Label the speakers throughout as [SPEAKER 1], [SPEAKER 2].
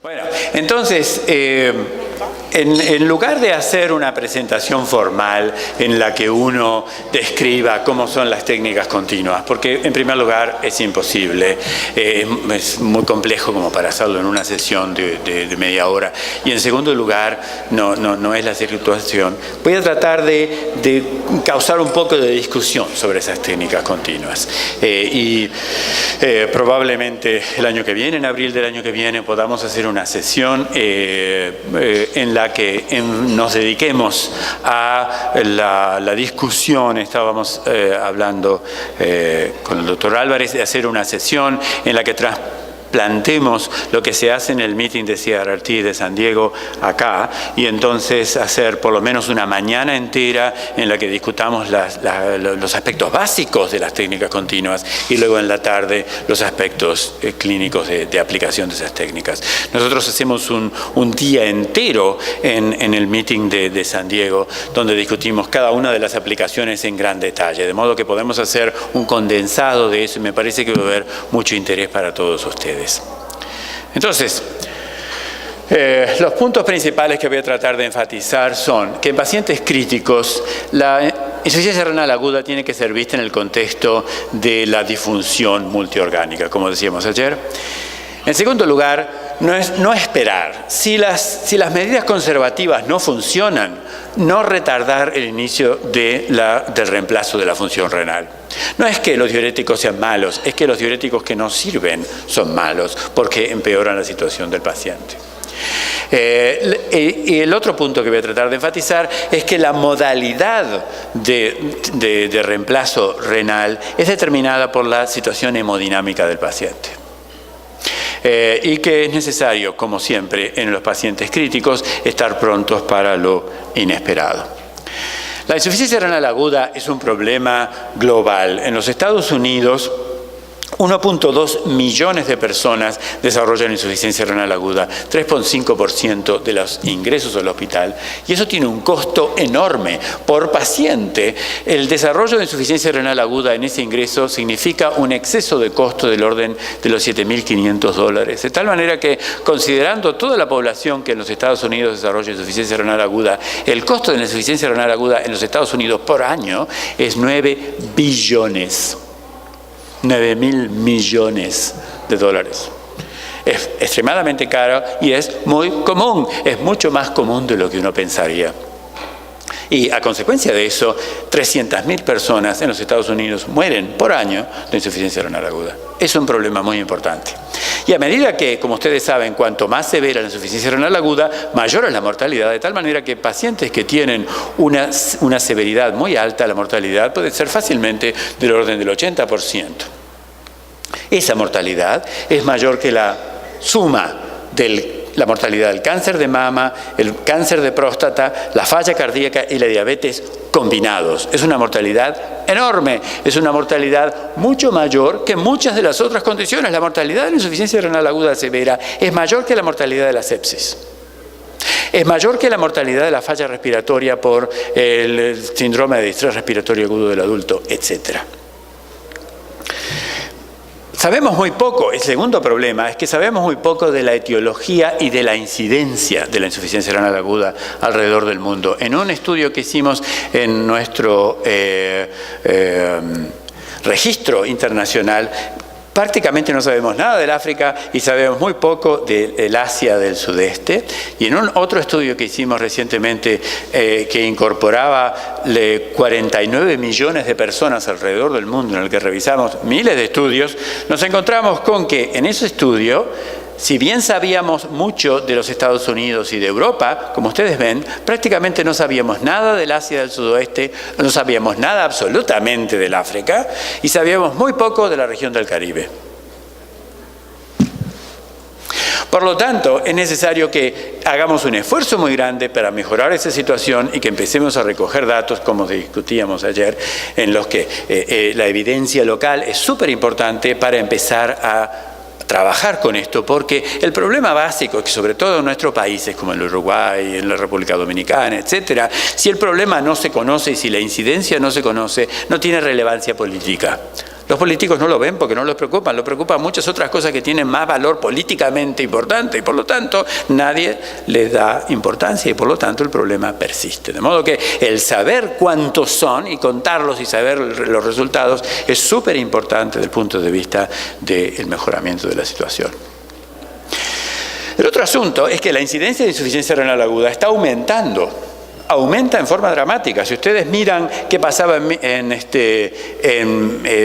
[SPEAKER 1] Bueno, entonces, en lugar de hacer una presentación formal en la que uno describa cómo son las técnicas continuas, porque en primer lugar es imposible, es muy complejo como para hacerlo en una sesión de media hora, y en segundo lugar no es la situación, voy a tratar de causar un poco de discusión sobre esas técnicas continuas. Probablemente el año que viene, en abril del año que viene, podamos hacer una sesión en la que nos dediquemos a la discusión. Estábamos hablando con el doctor Álvarez de hacer una sesión en la que planteemos lo que se hace en el meeting de CRRT de San Diego acá, y entonces hacer por lo menos una mañana entera en la que discutamos los aspectos básicos de las técnicas continuas, y luego en la tarde los aspectos clínicos de aplicación de esas técnicas. Nosotros hacemos un día entero en el meeting de San Diego, donde discutimos cada una de las aplicaciones en gran detalle, de modo que podemos hacer un condensado de eso, y me parece que va a haber mucho interés para todos ustedes. Entonces, los puntos principales que voy a tratar de enfatizar son que en pacientes críticos la insuficiencia renal aguda tiene que ser vista en el contexto de la disfunción multiorgánica, como decíamos ayer. En segundo lugar, no esperar. Si las medidas conservativas no funcionan, no retardar el inicio del reemplazo de la función renal. No es que los diuréticos sean malos, es que los diuréticos que no sirven son malos porque empeoran la situación del paciente. Y el otro punto que voy a tratar de enfatizar es que la modalidad de reemplazo renal es determinada por la situación hemodinámica del paciente. Y que es necesario, como siempre en los pacientes críticos, estar prontos para lo inesperado. La insuficiencia renal aguda es un problema global. En los Estados Unidos, 1.2 millones de personas desarrollan insuficiencia renal aguda, 3.5% de los ingresos al hospital, y eso tiene un costo enorme por paciente. El desarrollo de insuficiencia renal aguda en ese ingreso significa un exceso de costo del orden de los $7.500, de tal manera que, considerando toda la población que en los Estados Unidos desarrolla insuficiencia renal aguda, el costo de la insuficiencia renal aguda en los Estados Unidos por año es 9 billones. 9.000 millones de dólares. Es extremadamente caro y es muy común, es mucho más común de lo que uno pensaría. Y a consecuencia de eso, 300.000 personas en los Estados Unidos mueren por año de insuficiencia renal aguda. Es un problema muy importante. Y a medida que, como ustedes saben, cuanto más severa la insuficiencia renal aguda, mayor es la mortalidad, de tal manera que pacientes que tienen una severidad muy alta, la mortalidad puede ser fácilmente del orden del 80%. Esa mortalidad es mayor que la suma de la mortalidad del cáncer de mama, el cáncer de próstata, la falla cardíaca y la diabetes combinados. Es una mortalidad enorme, es una mortalidad mucho mayor que muchas de las otras condiciones. La mortalidad de la insuficiencia renal aguda severa es mayor que la mortalidad de la sepsis. Es mayor que la mortalidad de la falla respiratoria por el síndrome de distrés respiratorio agudo del adulto, etc. Sabemos muy poco. El segundo problema es que sabemos muy poco de la etiología y de la incidencia de la insuficiencia renal aguda alrededor del mundo. En un estudio que hicimos en nuestro registro internacional, prácticamente no sabemos nada del África y sabemos muy poco del Asia del Sudeste. Y en un otro estudio que hicimos recientemente que incorporaba 49 millones de personas alrededor del mundo, en el que revisamos miles de estudios, nos encontramos con que en ese estudio, si bien sabíamos mucho de los Estados Unidos y de Europa, como ustedes ven, prácticamente no sabíamos nada del Asia del Sudoeste, no sabíamos nada absolutamente del África y sabíamos muy poco de la región del Caribe. Por lo tanto, es necesario que hagamos un esfuerzo muy grande para mejorar esa situación y que empecemos a recoger datos, como discutíamos ayer, en los que la evidencia local es súper importante para empezar a trabajar con esto, porque el problema básico es que, sobre todo en nuestros países como el Uruguay, en la República Dominicana, etcétera, si el problema no se conoce y si la incidencia no se conoce, no tiene relevancia política. Los políticos no lo ven porque no los preocupan muchas otras cosas que tienen más valor políticamente importante y por lo tanto nadie les da importancia y por lo tanto el problema persiste. De modo que el saber cuántos son y contarlos y saber los resultados es súper importante desde el punto de vista del mejoramiento de la situación. El otro asunto es que la incidencia de insuficiencia renal aguda está aumentando. Aumenta en forma dramática. Si ustedes miran qué pasaba en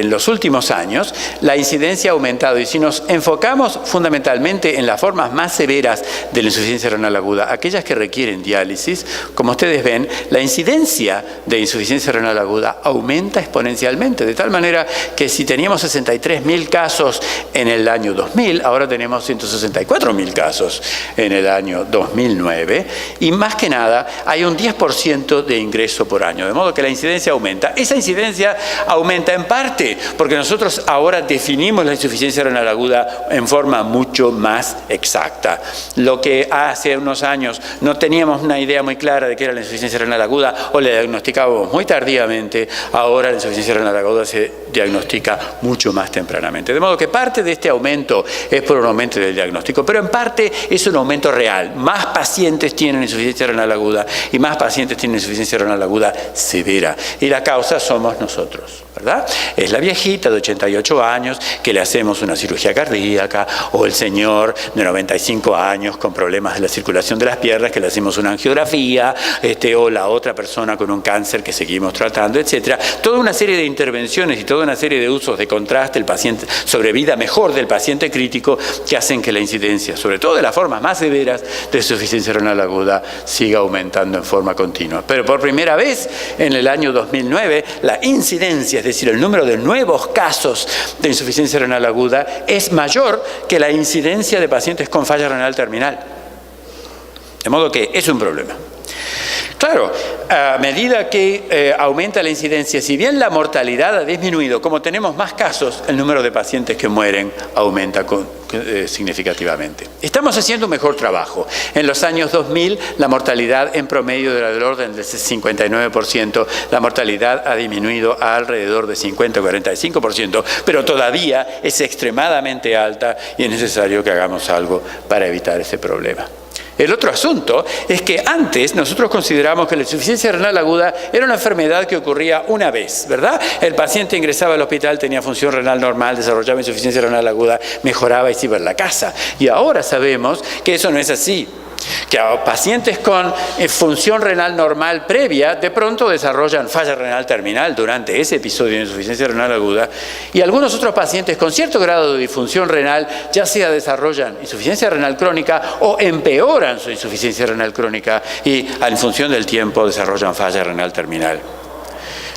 [SPEAKER 1] los últimos años, la incidencia ha aumentado. Y si nos enfocamos fundamentalmente en las formas más severas de la insuficiencia renal aguda, aquellas que requieren diálisis, como ustedes ven, la incidencia de insuficiencia renal aguda aumenta exponencialmente, de tal manera que si teníamos 63.000 casos en el año 2000, ahora tenemos 164.000 casos en el año 2009, y más que nada hay un 10% de ingreso por año, de modo que la incidencia aumenta. Esa incidencia aumenta en parte porque nosotros ahora definimos la insuficiencia renal aguda en forma mucho más exacta. Lo que hace unos años no teníamos una idea muy clara de qué era la insuficiencia renal aguda o la diagnosticábamos muy tardíamente, ahora la insuficiencia renal aguda se diagnostica mucho más tempranamente. De modo que parte de este aumento es por un aumento del diagnóstico, pero en parte es un aumento real. Más pacientes tienen insuficiencia renal aguda y más pacientes tienen insuficiencia renal aguda severa. Y la causa somos nosotros, ¿verdad? Es la viejita de 88 años que le hacemos una cirugía cardíaca, o el señor de 95 años con problemas de la circulación de las piernas que le hacemos una angiografía, o la otra persona con un cáncer que seguimos tratando, etcétera. Toda una serie de intervenciones y toda una serie de usos de contraste, el paciente sobrevida mejor del paciente crítico, que hacen que la incidencia, sobre todo de las formas más severas de insuficiencia renal aguda, siga aumentando en forma continua. Pero por primera vez en el año 2009, la incidencia, es decir, el número de nuevos casos de insuficiencia renal aguda, es mayor que la incidencia de pacientes con falla renal terminal. De modo que es un problema. Claro, a medida que aumenta la incidencia, si bien la mortalidad ha disminuido, como tenemos más casos, el número de pacientes que mueren aumenta significativamente. Estamos haciendo un mejor trabajo. En los años 2000, la mortalidad en promedio era del orden del 59%, la mortalidad ha disminuido a alrededor de 50-45%, pero todavía es extremadamente alta y es necesario que hagamos algo para evitar ese problema. El otro asunto es que antes nosotros consideramos que la insuficiencia renal aguda era una enfermedad que ocurría una vez, ¿verdad? El paciente ingresaba al hospital, tenía función renal normal, desarrollaba insuficiencia renal aguda, mejoraba y se iba a la casa. Y ahora sabemos que eso no es así. Que a pacientes con función renal normal previa de pronto desarrollan falla renal terminal durante ese episodio de insuficiencia renal aguda, y algunos otros pacientes con cierto grado de disfunción renal ya sea desarrollan insuficiencia renal crónica o empeoran su insuficiencia renal crónica y en función del tiempo desarrollan falla renal terminal.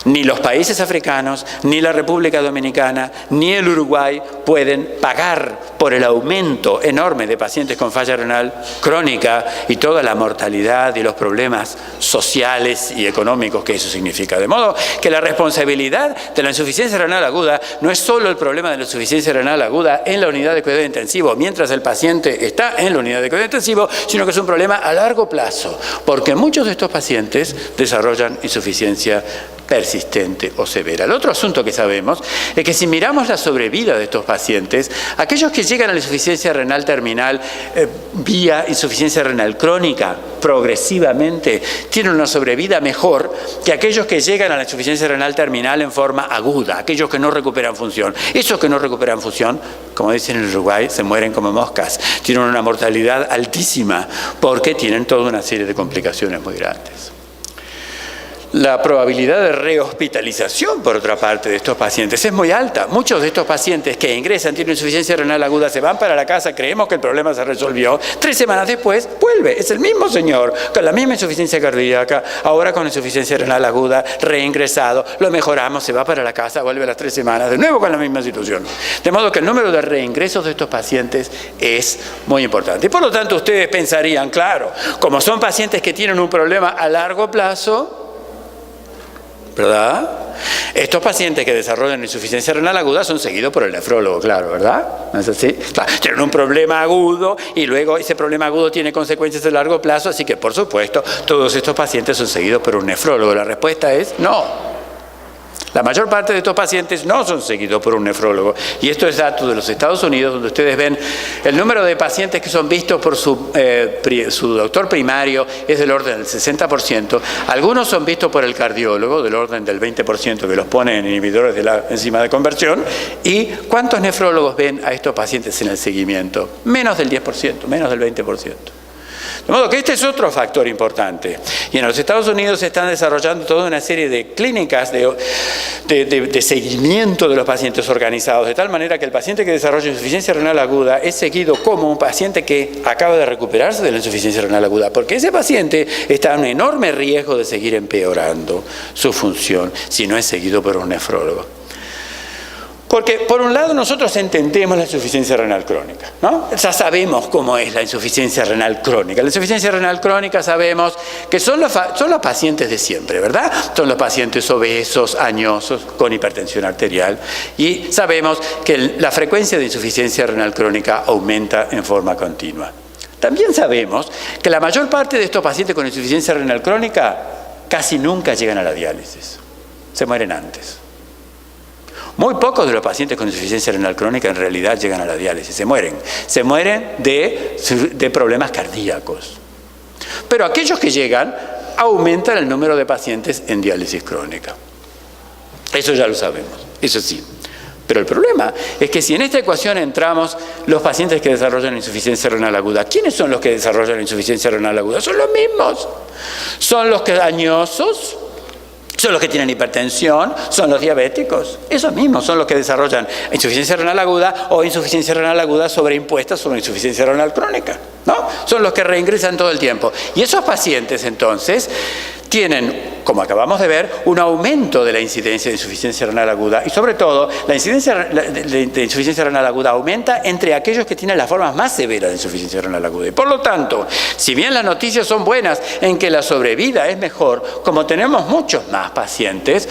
[SPEAKER 1] Ni los países africanos, ni la República Dominicana, ni el Uruguay pueden pagar por el aumento enorme de pacientes con falla renal crónica y toda la mortalidad y los problemas sociales y económicos que eso significa. De modo que la responsabilidad de la insuficiencia renal aguda no es solo el problema de la insuficiencia renal aguda en la unidad de cuidado intensivo mientras el paciente está en la unidad de cuidado intensivo, sino que es un problema a largo plazo, porque muchos de estos pacientes desarrollan insuficiencia persistente o severa. El otro asunto que sabemos es que si miramos la sobrevida de estos pacientes, aquellos que llegan a la insuficiencia renal terminal vía insuficiencia renal crónica progresivamente tienen una sobrevida mejor que aquellos que llegan a la insuficiencia renal terminal en forma aguda, aquellos que no recuperan función. Esos que no recuperan función, como dicen en Uruguay, se mueren como moscas, tienen una mortalidad altísima porque tienen toda una serie de complicaciones muy grandes. La probabilidad de rehospitalización, por otra parte, de estos pacientes es muy alta. Muchos de estos pacientes que ingresan, tienen insuficiencia renal aguda, se van para la casa, creemos que el problema se resolvió. 3 semanas después, vuelve. Es el mismo señor, con la misma insuficiencia cardíaca, ahora con insuficiencia renal aguda, reingresado, lo mejoramos, se va para la casa, vuelve a las 3 semanas, de nuevo con la misma situación. De modo que el número de reingresos de estos pacientes es muy importante. Y por lo tanto, ustedes pensarían, claro, como son pacientes que tienen un problema a largo plazo, ¿verdad? Estos pacientes que desarrollan insuficiencia renal aguda son seguidos por el nefrólogo, claro, ¿verdad? ¿No es así? Claro, tienen un problema agudo y luego ese problema agudo tiene consecuencias a largo plazo, así que, por supuesto, todos estos pacientes son seguidos por un nefrólogo. La respuesta es no. La mayor parte de estos pacientes no son seguidos por un nefrólogo. Y esto es dato de los Estados Unidos, donde ustedes ven el número de pacientes que son vistos por su doctor primario es del orden del 60%. Algunos son vistos por el cardiólogo, del orden del 20%, que los pone en inhibidores de la enzima de conversión. ¿Y cuántos nefrólogos ven a estos pacientes en el seguimiento? Menos del 10%, menos del 20%. De modo que este es otro factor importante. Y en los Estados Unidos se están desarrollando toda una serie de clínicas de seguimiento de los pacientes organizados, de tal manera que el paciente que desarrolla insuficiencia renal aguda es seguido como un paciente que acaba de recuperarse de la insuficiencia renal aguda, porque ese paciente está en un enorme riesgo de seguir empeorando su función si no es seguido por un nefrólogo. Porque, por un lado, nosotros entendemos la insuficiencia renal crónica, ¿no? Ya sabemos cómo es la insuficiencia renal crónica. La insuficiencia renal crónica sabemos que son los pacientes de siempre, ¿verdad? Son los pacientes obesos, añosos, con hipertensión arterial. Y sabemos que la frecuencia de insuficiencia renal crónica aumenta en forma continua. También sabemos que la mayor parte de estos pacientes con insuficiencia renal crónica casi nunca llegan a la diálisis. Se mueren antes. Muy pocos de los pacientes con insuficiencia renal crónica en realidad llegan a la diálisis, se mueren. Se mueren de problemas cardíacos. Pero aquellos que llegan aumentan el número de pacientes en diálisis crónica. Eso ya lo sabemos, eso sí. Pero el problema es que si en esta ecuación entramos los pacientes que desarrollan insuficiencia renal aguda, ¿quiénes son los que desarrollan insuficiencia renal aguda? Son los mismos. Son los que dañosos. Son los que tienen hipertensión, son los diabéticos. Esos mismos son los que desarrollan insuficiencia renal aguda o insuficiencia renal aguda sobreimpuesta sobre insuficiencia renal crónica, ¿no? Son los que reingresan todo el tiempo. Y esos pacientes, entonces, tienen, como acabamos de ver, un aumento de la incidencia de insuficiencia renal aguda. Y sobre todo, la incidencia de insuficiencia renal aguda aumenta entre aquellos que tienen las formas más severas de insuficiencia renal aguda. Y por lo tanto, si bien las noticias son buenas en que la sobrevida es mejor, como tenemos muchos más pacientes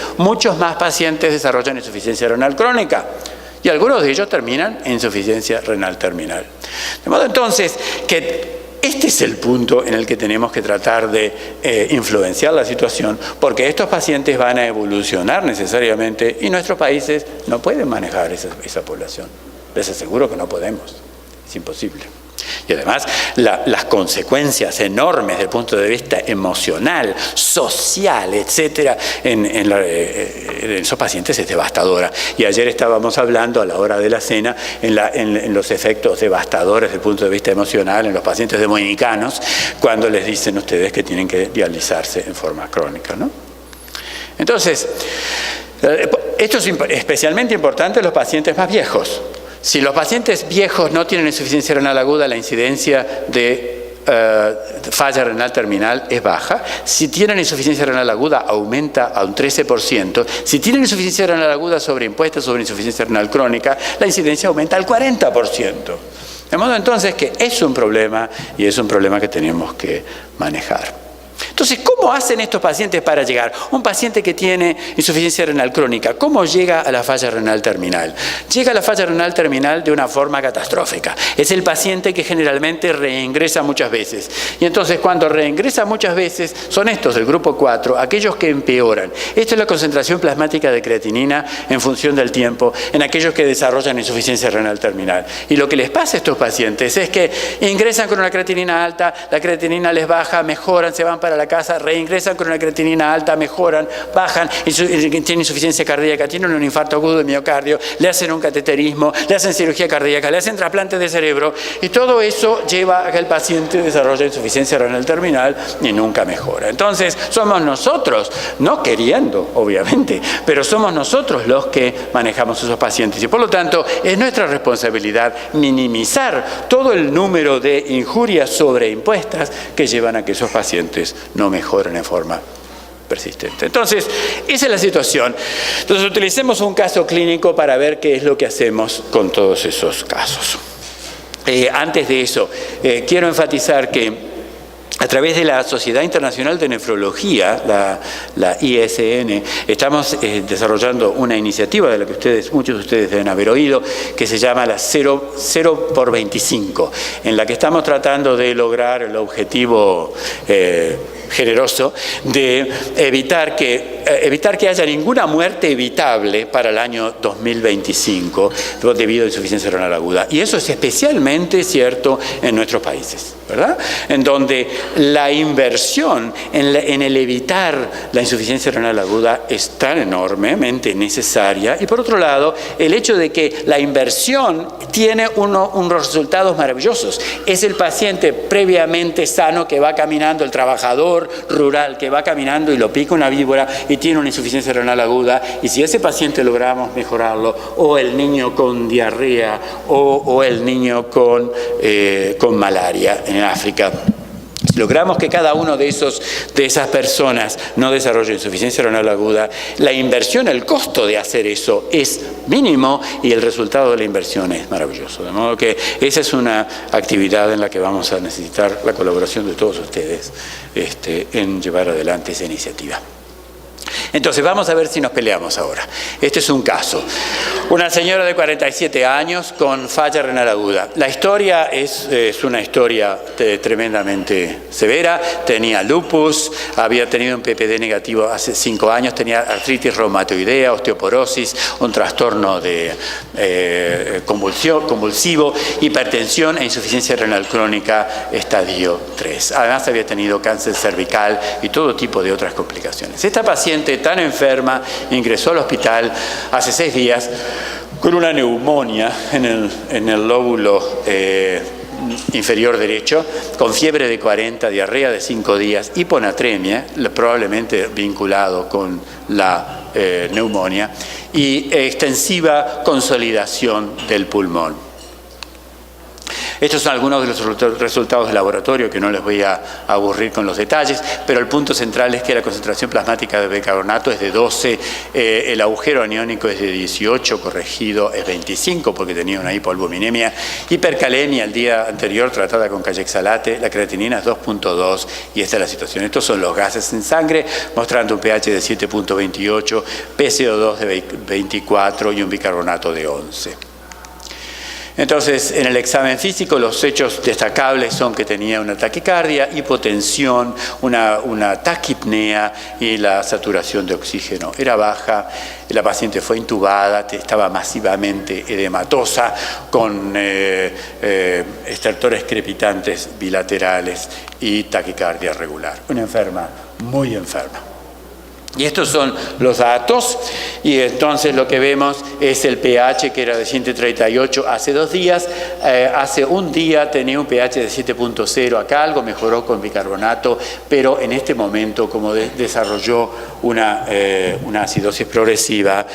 [SPEAKER 1] desarrollan insuficiencia renal crónica. Y algunos de ellos terminan en insuficiencia renal terminal. De modo entonces que este es el punto en el que tenemos que tratar de influenciar la situación, porque estos pacientes van a evolucionar necesariamente y nuestros países no pueden manejar esa población. Les aseguro que no podemos, es imposible. Y además las consecuencias enormes desde el punto de vista emocional, social, etcétera, en esos pacientes es devastadora. Y ayer estábamos hablando a la hora de la cena en los efectos devastadores desde el punto de vista emocional en los pacientes dominicanos, cuando les dicen ustedes que tienen que dializarse en forma crónica, ¿no? Entonces, esto es especialmente importante en los pacientes más viejos. Si los pacientes viejos no tienen insuficiencia renal aguda, la incidencia de falla renal terminal es baja. Si tienen insuficiencia renal aguda, aumenta a un 13%. Si tienen insuficiencia renal aguda sobreimpuesta sobre insuficiencia renal crónica, la incidencia aumenta al 40%. De modo entonces que es un problema y es un problema que tenemos que manejar. Entonces, ¿cómo hacen estos pacientes para llegar? Un paciente que tiene insuficiencia renal crónica, ¿cómo llega a la falla renal terminal? Llega a la falla renal terminal de una forma catastrófica. Es el paciente que generalmente reingresa muchas veces. Y entonces, cuando reingresa muchas veces, son estos, del grupo 4, aquellos que empeoran. Esta es la concentración plasmática de creatinina en función del tiempo en aquellos que desarrollan insuficiencia renal terminal. Y lo que les pasa a estos pacientes es que ingresan con una creatinina alta, la creatinina les baja, mejoran, se van para la casa, reingresan con una creatinina alta, mejoran, bajan, tienen insuficiencia cardíaca, tienen un infarto agudo de miocardio, le hacen un cateterismo, le hacen cirugía cardíaca, le hacen trasplante de cerebro, y todo eso lleva a que el paciente desarrolle insuficiencia renal terminal y nunca mejora. Entonces, somos nosotros, no queriendo, obviamente, pero somos nosotros los que manejamos a esos pacientes. Y por lo tanto, es nuestra responsabilidad minimizar todo el número de injurias sobreimpuestas que llevan a que esos pacientes no mejoren en forma persistente. Entonces, esa es la situación. Entonces, utilicemos un caso clínico para ver qué es lo que hacemos con todos esos casos. Antes de eso, quiero enfatizar que A través de la Sociedad Internacional de Nefrología, la ISN, estamos desarrollando una iniciativa de la que muchos de ustedes deben haber oído, que se llama la 0 por 25, en la que estamos tratando de lograr el objetivo generoso de evitar que haya ninguna muerte evitable para el año 2025 debido a insuficiencia renal aguda. Y eso es especialmente cierto en nuestros países, ¿verdad? En donde la inversión en el evitar la insuficiencia renal aguda es tan enormemente necesaria. Y por otro lado, el hecho de que la inversión tiene unos resultados maravillosos. Es el paciente previamente sano que va caminando, el trabajador rural que va caminando y lo pica una víbora y tiene una insuficiencia renal aguda, y si ese paciente logramos mejorarlo, o el niño con diarrea, o el niño con malaria en África, si logramos que cada uno de esas personas no desarrolle insuficiencia renal aguda, la inversión, el costo de hacer eso es mínimo y el resultado de la inversión es maravilloso. De modo que esa es una actividad en la que vamos a necesitar la colaboración de todos ustedes en llevar adelante esa iniciativa. Entonces, vamos a ver si nos peleamos ahora. Este es un caso. Una señora de 47 años con falla renal aguda. La historia es una historia tremendamente severa. Tenía lupus, había tenido un PPD negativo hace 5 años, tenía artritis reumatoidea, osteoporosis, un trastorno convulsivo, hipertensión e insuficiencia renal crónica estadio 3. Además, había tenido cáncer cervical y todo tipo de otras complicaciones. Esta paciente tan enferma ingresó al hospital hace 6 días con una neumonía en el lóbulo inferior derecho, con fiebre de 40, diarrea de 5 días, hiponatremia, probablemente vinculado con la neumonía, y extensiva consolidación del pulmón. Estos son algunos de los resultados del laboratorio, que no les voy a aburrir con los detalles, pero el punto central es que la concentración plasmática de bicarbonato es de 12, el agujero aniónico es de 18, corregido es 25 porque tenía una hipoalbuminemia, hipercalemia el día anterior tratada con cayexalate, la creatinina es 2.2 y esta es la situación. Estos son los gases en sangre, mostrando un pH de 7.28, PCO2 de 24 y un bicarbonato de 11. Entonces, en el examen físico, los hechos destacables son que tenía una taquicardia, hipotensión, una taquipnea y la saturación de oxígeno era baja. La paciente fue intubada, estaba masivamente edematosa, con estertores crepitantes bilaterales y taquicardia regular. Una enferma, muy enferma. Y estos son los datos, y entonces lo que vemos es el pH, que era de 138 hace 2 días, hace un día tenía un pH de 7.0, acá algo mejoró con bicarbonato, pero en este momento, como desarrolló una acidosis progresiva,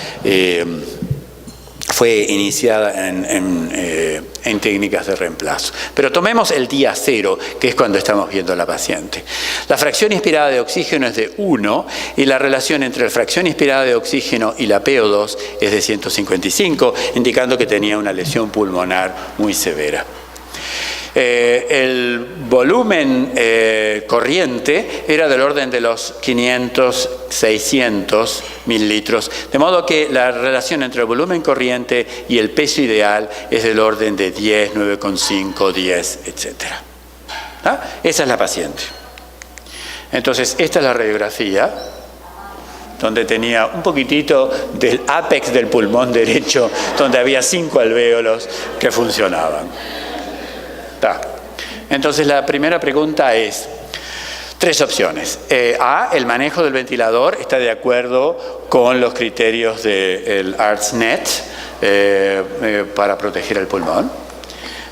[SPEAKER 1] fue iniciada en técnicas de reemplazo. Pero tomemos el día 0, que es cuando estamos viendo a la paciente. La fracción inspirada de oxígeno es de 1 y la relación entre la fracción inspirada de oxígeno y la PO2 es de 155, indicando que tenía una lesión pulmonar muy severa. El volumen corriente era del orden de los 500-600 mililitros, de modo que la relación entre el volumen corriente y el peso ideal es del orden de 10, 9,5, 10, etc. ¿Ah? Esa es la paciente. Entonces, esta es la radiografía, donde tenía un poquitito del ápex del pulmón derecho, donde había 5 alvéolos que funcionaban. Entonces, la primera pregunta es, 3 opciones. A, el manejo del ventilador está de acuerdo con los criterios del ARTSNet para proteger el pulmón.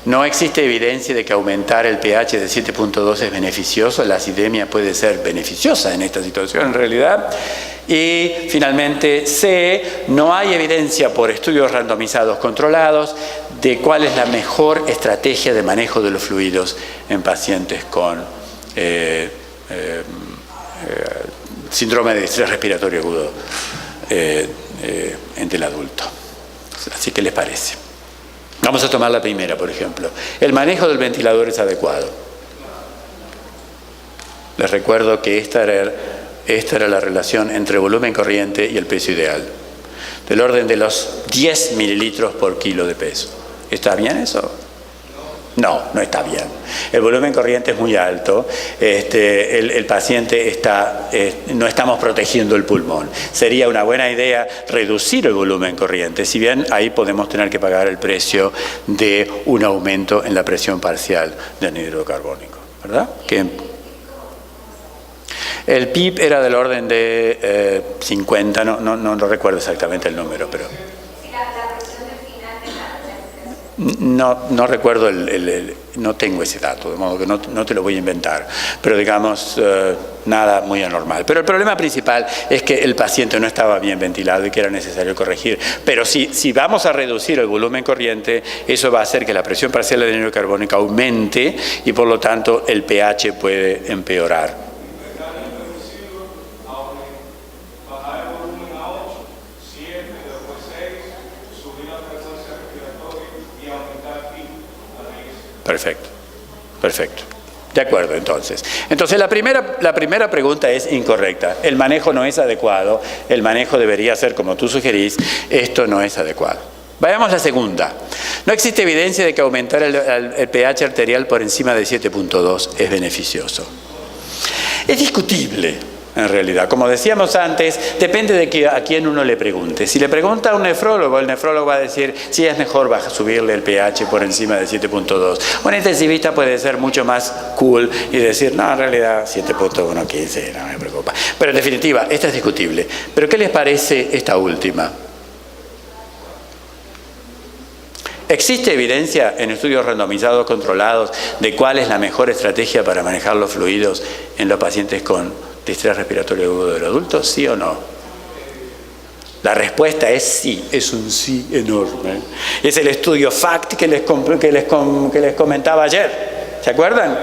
[SPEAKER 1] No existe evidencia de que aumentar el pH de 7.2 es beneficioso. La acidemia puede ser beneficiosa en esta situación en realidad. Y finalmente, C, no hay evidencia por estudios randomizados controlados de cuál es la mejor estrategia de manejo de los fluidos en pacientes con síndrome de estrés respiratorio agudo entre el adulto. Así que les parece. Vamos a tomar la primera, por ejemplo. El manejo del ventilador es adecuado. Les recuerdo que esta era la relación entre volumen corriente y el peso ideal, del orden de los 10 mililitros por kilo de peso. ¿Está bien eso? No, no está bien. El volumen corriente es muy alto, el paciente no estamos protegiendo el pulmón. Sería una buena idea reducir el volumen corriente, si bien ahí podemos tener que pagar el precio de un aumento en la presión parcial del anhídrido carbónico, ¿verdad? El PIB era del orden de 50, no recuerdo exactamente el número, pero... No recuerdo, no tengo ese dato, de modo que no te lo voy a inventar, pero digamos, nada muy anormal. Pero el problema principal es que el paciente no estaba bien ventilado y que era necesario corregir. Pero si vamos a reducir el volumen corriente, eso va a hacer que la presión parcial del anhídrido carbónico aumente y por lo tanto el pH puede empeorar. Perfecto. De acuerdo, entonces. Entonces, la primera pregunta es incorrecta. El manejo no es adecuado. El manejo debería ser como tú sugerís. Esto no es adecuado. Vayamos a la segunda. No existe evidencia de que aumentar el pH arterial por encima de 7.2 es beneficioso. Es discutible. En realidad, como decíamos antes, depende de a quién uno le pregunte. Si le pregunta a un nefrólogo, el nefrólogo va a decir si es mejor subirle el pH por encima de 7.2. Un intensivista puede ser mucho más cool y decir, no, en realidad 7.115, no me preocupa. Pero en definitiva, esta es discutible. ¿Pero qué les parece esta última? ¿Existe evidencia en estudios randomizados controlados de cuál es la mejor estrategia para manejar los fluidos en los pacientes con distrés respiratorio agudo del adulto? ¿Sí o no? La respuesta es sí, es un sí enorme. Es el estudio FACT que les comentaba ayer. ¿Se acuerdan?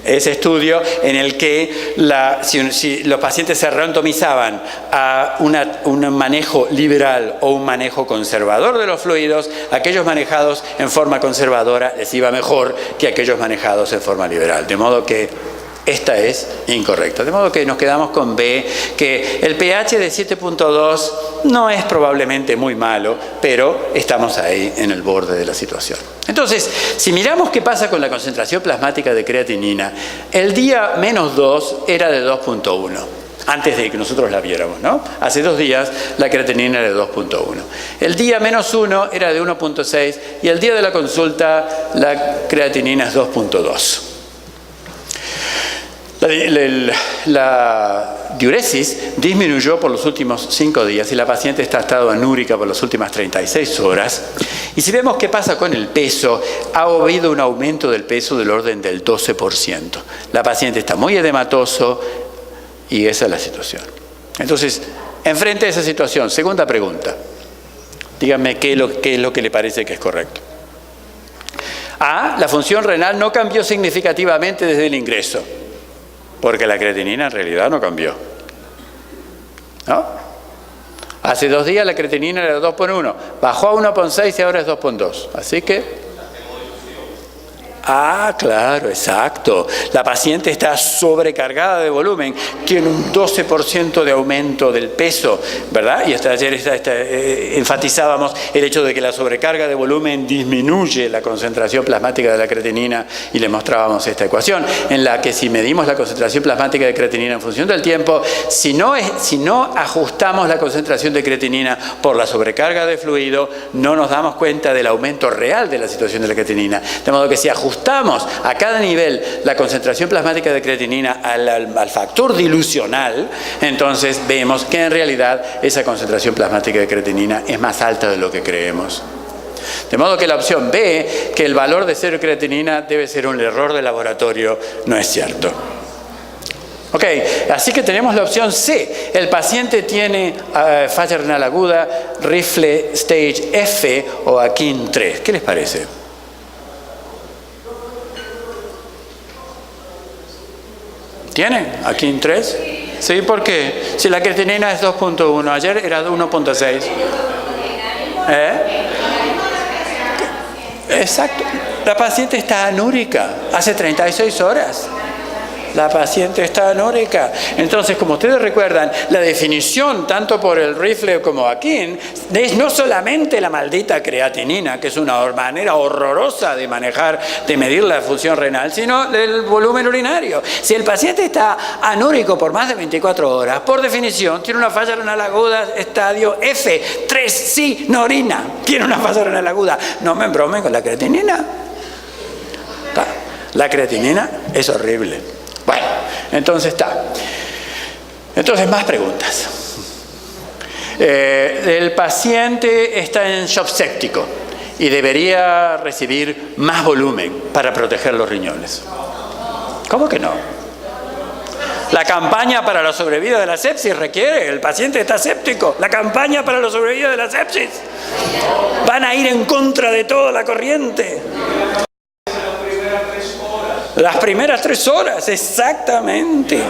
[SPEAKER 1] Ese estudio en el que si los pacientes se randomizaban a un manejo liberal o un manejo conservador de los fluidos, aquellos manejados en forma conservadora les iba mejor que aquellos manejados en forma liberal. De modo que esta es incorrecta. De modo que nos quedamos con B, que el pH de 7.2 no es probablemente muy malo, pero estamos ahí en el borde de la situación. Entonces, si miramos qué pasa con la concentración plasmática de creatinina, el día -2 era de 2.1. Antes de que nosotros la viéramos, ¿no? Hace 2 días la creatinina era de 2.1. El día -1 era de 1.6 y el día de la consulta la creatinina es 2.2. La diuresis disminuyó por los últimos 5 días y la paciente está en estado anúrica por las últimas 36 horas. Y si vemos qué pasa con el peso, ha habido un aumento del peso del orden del 12%. La paciente está muy edematoso y esa es la situación. Entonces, enfrente a esa situación, segunda pregunta. Díganme qué es lo que le parece que es correcto. A, la función renal no cambió significativamente desde el ingreso. Porque la creatinina en realidad no cambió. ¿No? Hace 2 días la creatinina era 2.1, bajó a 1.6 y ahora es 2.2. Así que... claro, exacto. La paciente está sobrecargada de volumen, tiene un 12% de aumento del peso, ¿verdad? Y ayer enfatizábamos el hecho de que la sobrecarga de volumen disminuye la concentración plasmática de la creatinina y le mostrábamos esta ecuación en la que si medimos la concentración plasmática de creatinina en función del tiempo, si no ajustamos la concentración de creatinina por la sobrecarga de fluido, no nos damos cuenta del aumento real de la situación de la creatinina. De modo que si ajustamos a cada nivel la concentración plasmática de creatinina al factor dilucional, entonces vemos que en realidad esa concentración plasmática de creatinina es más alta de lo que creemos. De modo que la opción B, que el valor de 0 creatinina debe ser un error de laboratorio, no es cierto. Ok, así que tenemos la opción C. El paciente tiene falla renal aguda, Rifle Stage F o AKIN 3. ¿Qué les parece? ¿Tiene AKIN 3? Sí, ¿por qué? Si la creatinina es 2.1, ayer era 1.6. Exacto. La paciente está anúrica hace 36 horas. La paciente está anórica. Entonces, como ustedes recuerdan, la definición, tanto por el Rifle como aquí, es no solamente la maldita creatinina, que es una manera horrorosa de manejar, de medir la función renal, sino el volumen urinario. Si el paciente está anórico por más de 24 horas, por definición, tiene una falla renal aguda estadio F3, sí, no orina, tiene una falla renal aguda. No me embromen con la creatinina. La creatinina es horrible. Bueno, entonces está. Entonces, más preguntas. El paciente está en shock séptico y debería recibir más volumen para proteger los riñones. ¿Cómo que no? La campaña para la sobrevida de la sepsis requiere, el paciente está séptico, la campaña para la sobrevida de la sepsis. Van a ir en contra de toda la corriente. Las primeras 3 horas, exactamente.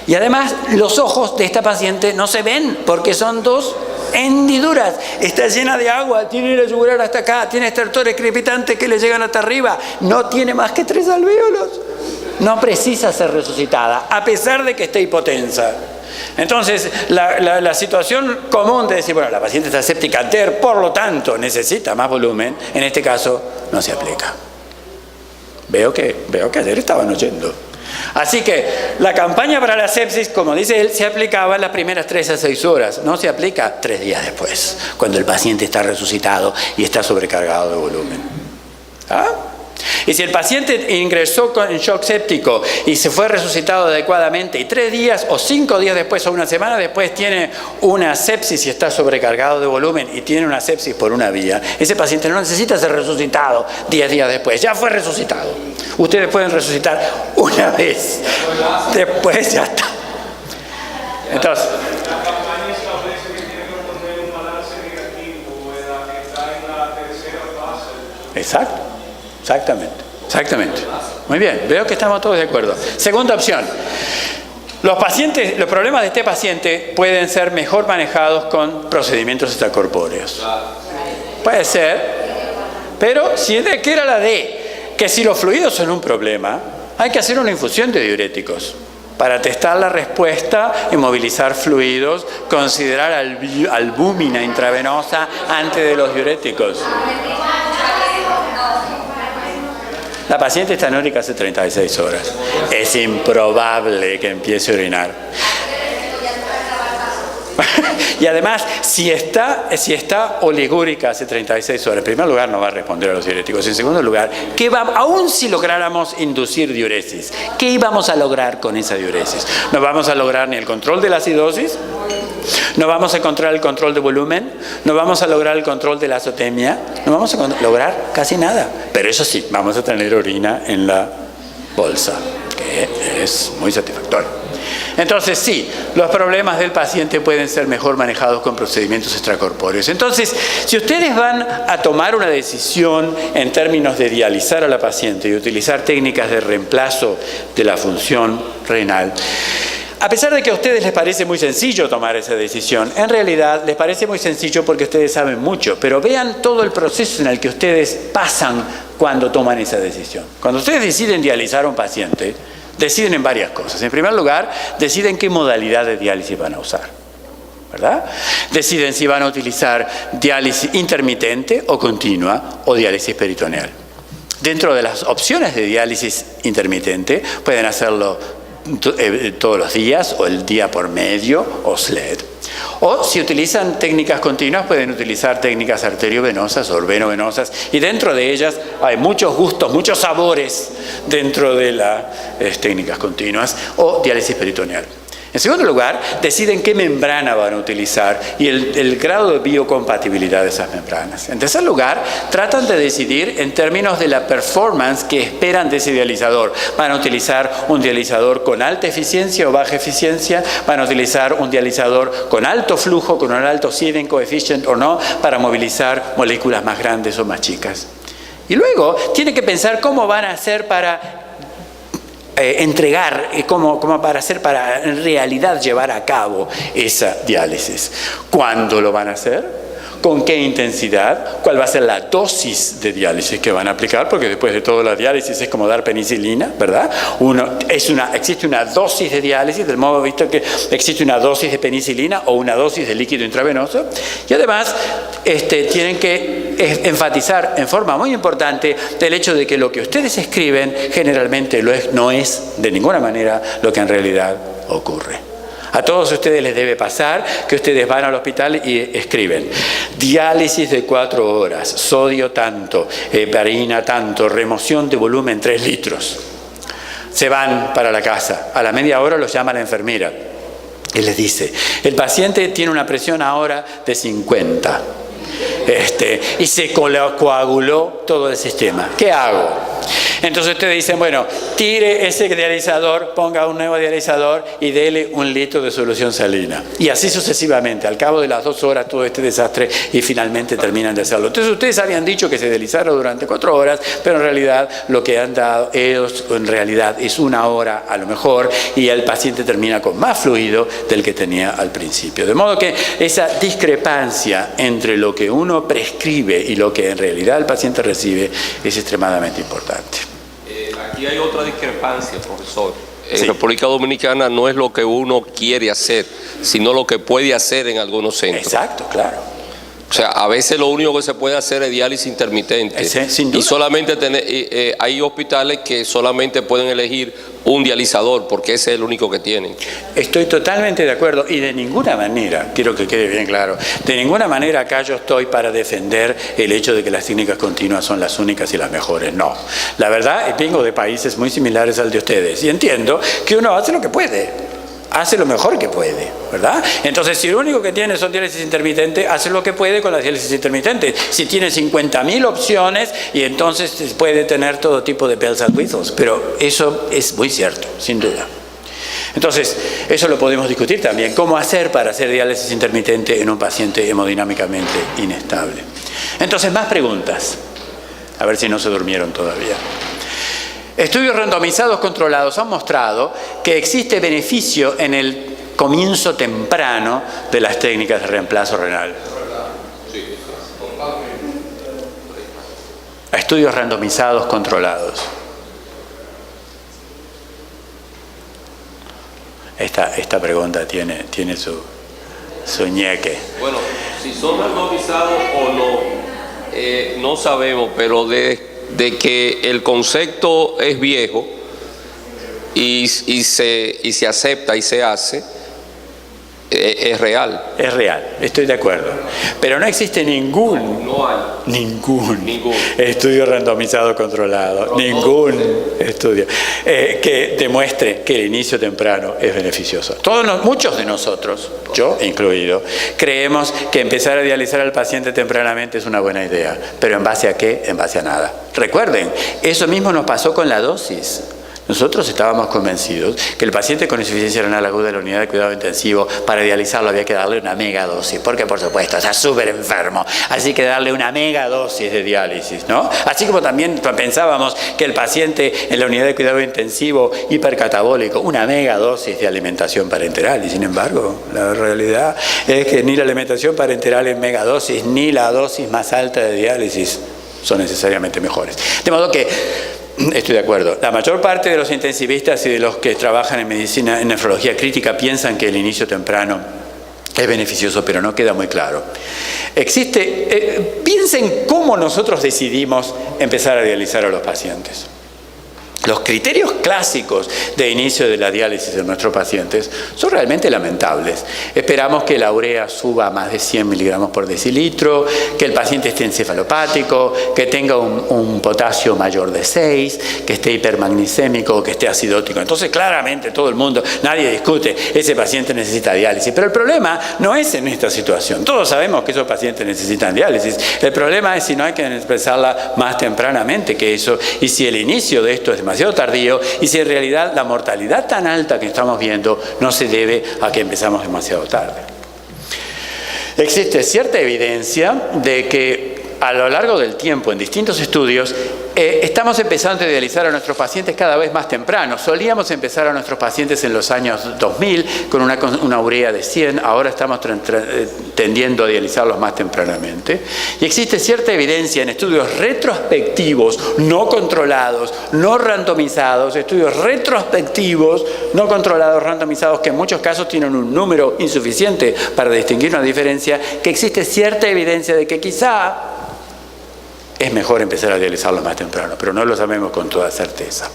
[SPEAKER 1] Y además, los ojos de esta paciente no se ven porque son 2 hendiduras. Está llena de agua, tiene la yugular hasta acá, tiene estertores crepitantes que le llegan hasta arriba. No tiene más que 3 alvéolos. No precisa ser resucitada, a pesar de que esté hipotensa. Entonces, la situación común de decir, bueno, la paciente está séptica, por lo tanto necesita más volumen, en este caso no se aplica. Veo que ayer estaban oyendo. Así que la campaña para la sepsis, como dice él, se aplicaba en las primeras 3 a 6 horas. No se aplica 3 días después, cuando el paciente está resucitado y está sobrecargado de volumen. ¿Ah? Y si el paciente ingresó en shock séptico y se fue resucitado adecuadamente y 3 días o 5 días después o una semana después tiene una sepsis y está sobrecargado de volumen y tiene una sepsis por una vía, ese paciente no necesita ser resucitado 10 días después, ya fue resucitado. Ustedes pueden resucitar una vez, después ya está. Entonces,
[SPEAKER 2] la campaña establece que tiene que poner un balance negativo en la que está en la tercera fase.
[SPEAKER 1] Exacto. Exactamente. Muy bien, veo que estamos todos de acuerdo. Segunda opción. Los problemas de este paciente pueden ser mejor manejados con procedimientos extracorpóreos. Puede ser, pero ¿qué era la D? Que si los fluidos son un problema, hay que hacer una infusión de diuréticos para testar la respuesta y movilizar fluidos, considerar albúmina intravenosa antes de los diuréticos. La paciente está anórica hace 36 horas. Es improbable que empiece a orinar. Y además, si está oligúrica hace 36 horas, en primer lugar no va a responder a los diuréticos. En segundo lugar, aún si lográramos inducir diuresis, ¿qué íbamos a lograr con esa diuresis? No vamos a lograr ni el control de la acidosis, no vamos a encontrar el control de volumen, no vamos a lograr el control de la azotemia, no vamos a lograr casi nada. Pero eso sí, vamos a tener orina en la bolsa, que es muy satisfactorio. Entonces sí, los problemas del paciente pueden ser mejor manejados con procedimientos extracorpóreos. Entonces, si ustedes van a tomar una decisión en términos de dializar a la paciente y utilizar técnicas de reemplazo de la función renal, a pesar de que a ustedes les parece muy sencillo tomar esa decisión, en realidad les parece muy sencillo porque ustedes saben mucho, pero vean todo el proceso en el que ustedes pasan cuando toman esa decisión. Cuando ustedes deciden dializar a un paciente, deciden en varias cosas. En primer lugar, deciden qué modalidad de diálisis van a usar, ¿verdad? Deciden si van a utilizar diálisis intermitente o continua o diálisis peritoneal. Dentro de las opciones de diálisis intermitente, pueden hacerlo todos los días o el día por medio o SLED. O si utilizan técnicas continuas, pueden utilizar técnicas arteriovenosas o venovenosas, y dentro de ellas hay muchos gustos, muchos sabores dentro de las técnicas continuas o diálisis peritoneal. En segundo lugar, deciden qué membrana van a utilizar y el grado de biocompatibilidad de esas membranas. En tercer lugar, tratan de decidir en términos de la performance que esperan de ese dializador. ¿Van a utilizar un dializador con alta eficiencia o baja eficiencia? ¿Van a utilizar un dializador con alto flujo, con un alto seeding coefficient o no, para movilizar moléculas más grandes o más chicas? Y luego, tienen que pensar cómo van a hacer para entregar, como para hacer, para en realidad llevar a cabo esa diálisis. ¿Cuándo lo van a hacer? con qué intensidad, cuál va a ser la dosis de diálisis que van a aplicar, porque después de todo la diálisis es como dar penicilina, ¿verdad? Existe una dosis de diálisis, del modo visto que existe una dosis de penicilina o una dosis de líquido intravenoso, y además tienen que enfatizar en forma muy importante el hecho de que lo que ustedes escriben generalmente no es de ninguna manera lo que en realidad ocurre. A todos ustedes les debe pasar que ustedes van al hospital y escriben diálisis de 4 horas, sodio tanto, heparina tanto, remoción de volumen 3 litros. Se van para la casa, a la media hora los llama la enfermera y les dice, el paciente tiene una presión ahora de 50 y se coaguló todo el sistema. ¿Qué hago? Entonces ustedes dicen, bueno, tire ese dializador, ponga un nuevo dializador y dele 1 litro de solución salina. Y así sucesivamente, al cabo de las 2 horas todo este desastre y finalmente terminan de hacerlo. Entonces ustedes habían dicho que se dializara durante 4 horas, pero en realidad lo que han dado ellos en realidad es 1 hora a lo mejor y el paciente termina con más fluido del que tenía al principio. De modo que esa discrepancia entre lo que uno prescribe y lo que en realidad el paciente recibe es extremadamente importante.
[SPEAKER 3] Aquí hay otra discrepancia, profesor. En República Dominicana no es lo que uno quiere hacer, sino lo que puede hacer en algunos centros.
[SPEAKER 1] Exacto, claro.
[SPEAKER 3] O sea, a veces lo único que se puede hacer es diálisis intermitente.
[SPEAKER 1] Sin duda.
[SPEAKER 3] Y solamente hay hospitales que solamente pueden elegir un dializador, porque ese es el único que tienen.
[SPEAKER 1] Estoy totalmente de acuerdo y de ninguna manera, quiero que quede bien claro, de ninguna manera acá yo estoy para defender el hecho de que las técnicas continuas son las únicas y las mejores. No. La verdad, vengo de países muy similares al de ustedes y entiendo que uno hace lo que puede. Hace lo mejor que puede, ¿verdad? Entonces, si lo único que tiene son diálisis intermitente, hace lo que puede con la diálisis intermitente. Si tiene 50.000 opciones, y entonces puede tener todo tipo de bells and whistles, pero eso es muy cierto, sin duda. Entonces, eso lo podemos discutir también. ¿Cómo hacer para hacer diálisis intermitente en un paciente hemodinámicamente inestable? Entonces, más preguntas. A ver si no se durmieron todavía. Estudios randomizados controlados han mostrado que existe beneficio en el comienzo temprano de las técnicas de reemplazo renal. Estudios randomizados controlados. Esta pregunta tiene su ñeque.
[SPEAKER 3] Bueno, si son randomizados o no, no sabemos, pero de que el concepto es viejo y se acepta y se hace, es real.
[SPEAKER 1] Es real, estoy de acuerdo. Pero no existe ningún estudio randomizado controlado, ningún estudio que demuestre que el inicio temprano es beneficioso. Muchos de nosotros, yo incluido, creemos que empezar a dializar al paciente tempranamente es una buena idea. ¿Pero en base a qué? En base a nada. Recuerden, eso mismo nos pasó con la dosis. Nosotros estábamos convencidos que el paciente con insuficiencia renal aguda de la unidad de cuidado intensivo, para dializarlo había que darle una megadosis, porque por supuesto está súper enfermo, así que darle una megadosis de diálisis, ¿no? Así como también pensábamos que el paciente en la unidad de cuidado intensivo hipercatabólico, una megadosis de alimentación parenteral, y sin embargo la realidad es que ni la alimentación parenteral en megadosis ni la dosis más alta de diálisis son necesariamente mejores. De modo que estoy de acuerdo. La mayor parte de los intensivistas y de los que trabajan en medicina, en nefrología crítica, piensan que el inicio temprano es beneficioso, pero no queda muy claro. Piensen cómo nosotros decidimos empezar a dializar a los pacientes. Los criterios clásicos de inicio de la diálisis de nuestros pacientes son realmente lamentables. Esperamos que la urea suba a más de 100 miligramos por decilitro, que el paciente esté encefalopático, que tenga un potasio mayor de 6, que esté hipermagnicémico, que esté acidótico. Entonces, claramente, todo el mundo, nadie discute, ese paciente necesita diálisis. Pero el problema no es en esta situación. Todos sabemos que esos pacientes necesitan diálisis. El problema es si no hay que empezarla más tempranamente que eso, y si el inicio de esto es demasiado tardío, y si en realidad la mortalidad tan alta que estamos viendo no se debe a que empezamos demasiado tarde. Existe cierta evidencia de que a lo largo del tiempo, en distintos estudios, estamos empezando a dializar a nuestros pacientes cada vez más temprano. Solíamos empezar a nuestros pacientes en los años 2000 con una urea de 100, ahora estamos tendiendo a dializarlos más tempranamente. Y existe cierta evidencia en estudios retrospectivos, no controlados, no randomizados, estudios retrospectivos, no controlados, randomizados, que en muchos casos tienen un número insuficiente para distinguir una diferencia, que existe cierta evidencia de que quizá es mejor empezar a dializarlo más temprano, pero no lo sabemos con toda certeza.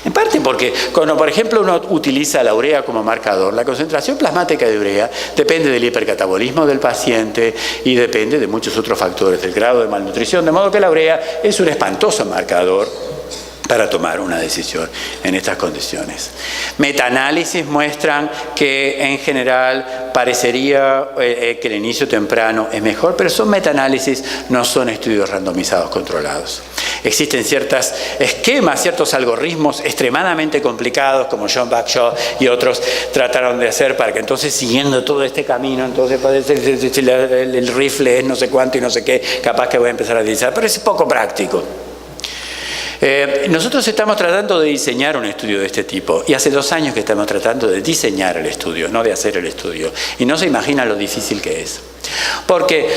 [SPEAKER 1] En parte porque cuando, por ejemplo, uno utiliza la urea como marcador, la concentración plasmática de urea depende del hipercatabolismo del paciente y depende de muchos otros factores, del grado de malnutrición, de modo que la urea es un espantoso marcador para tomar una decisión en estas condiciones. Metaanálisis muestran que en general parecería que el inicio temprano es mejor, pero son metaanálisis, no son estudios randomizados controlados. Existen ciertos esquemas, ciertos algoritmos extremadamente complicados, como John Bagshaw y otros trataron de hacer para que entonces, siguiendo todo este camino, entonces el rifle es no sé cuánto y no sé qué, capaz que voy a empezar a dializar, pero es poco práctico. Nosotros estamos tratando de diseñar un estudio de este tipo y hace 2 años que estamos tratando de diseñar el estudio, no de hacer el estudio, y no se imagina lo difícil que es. Porque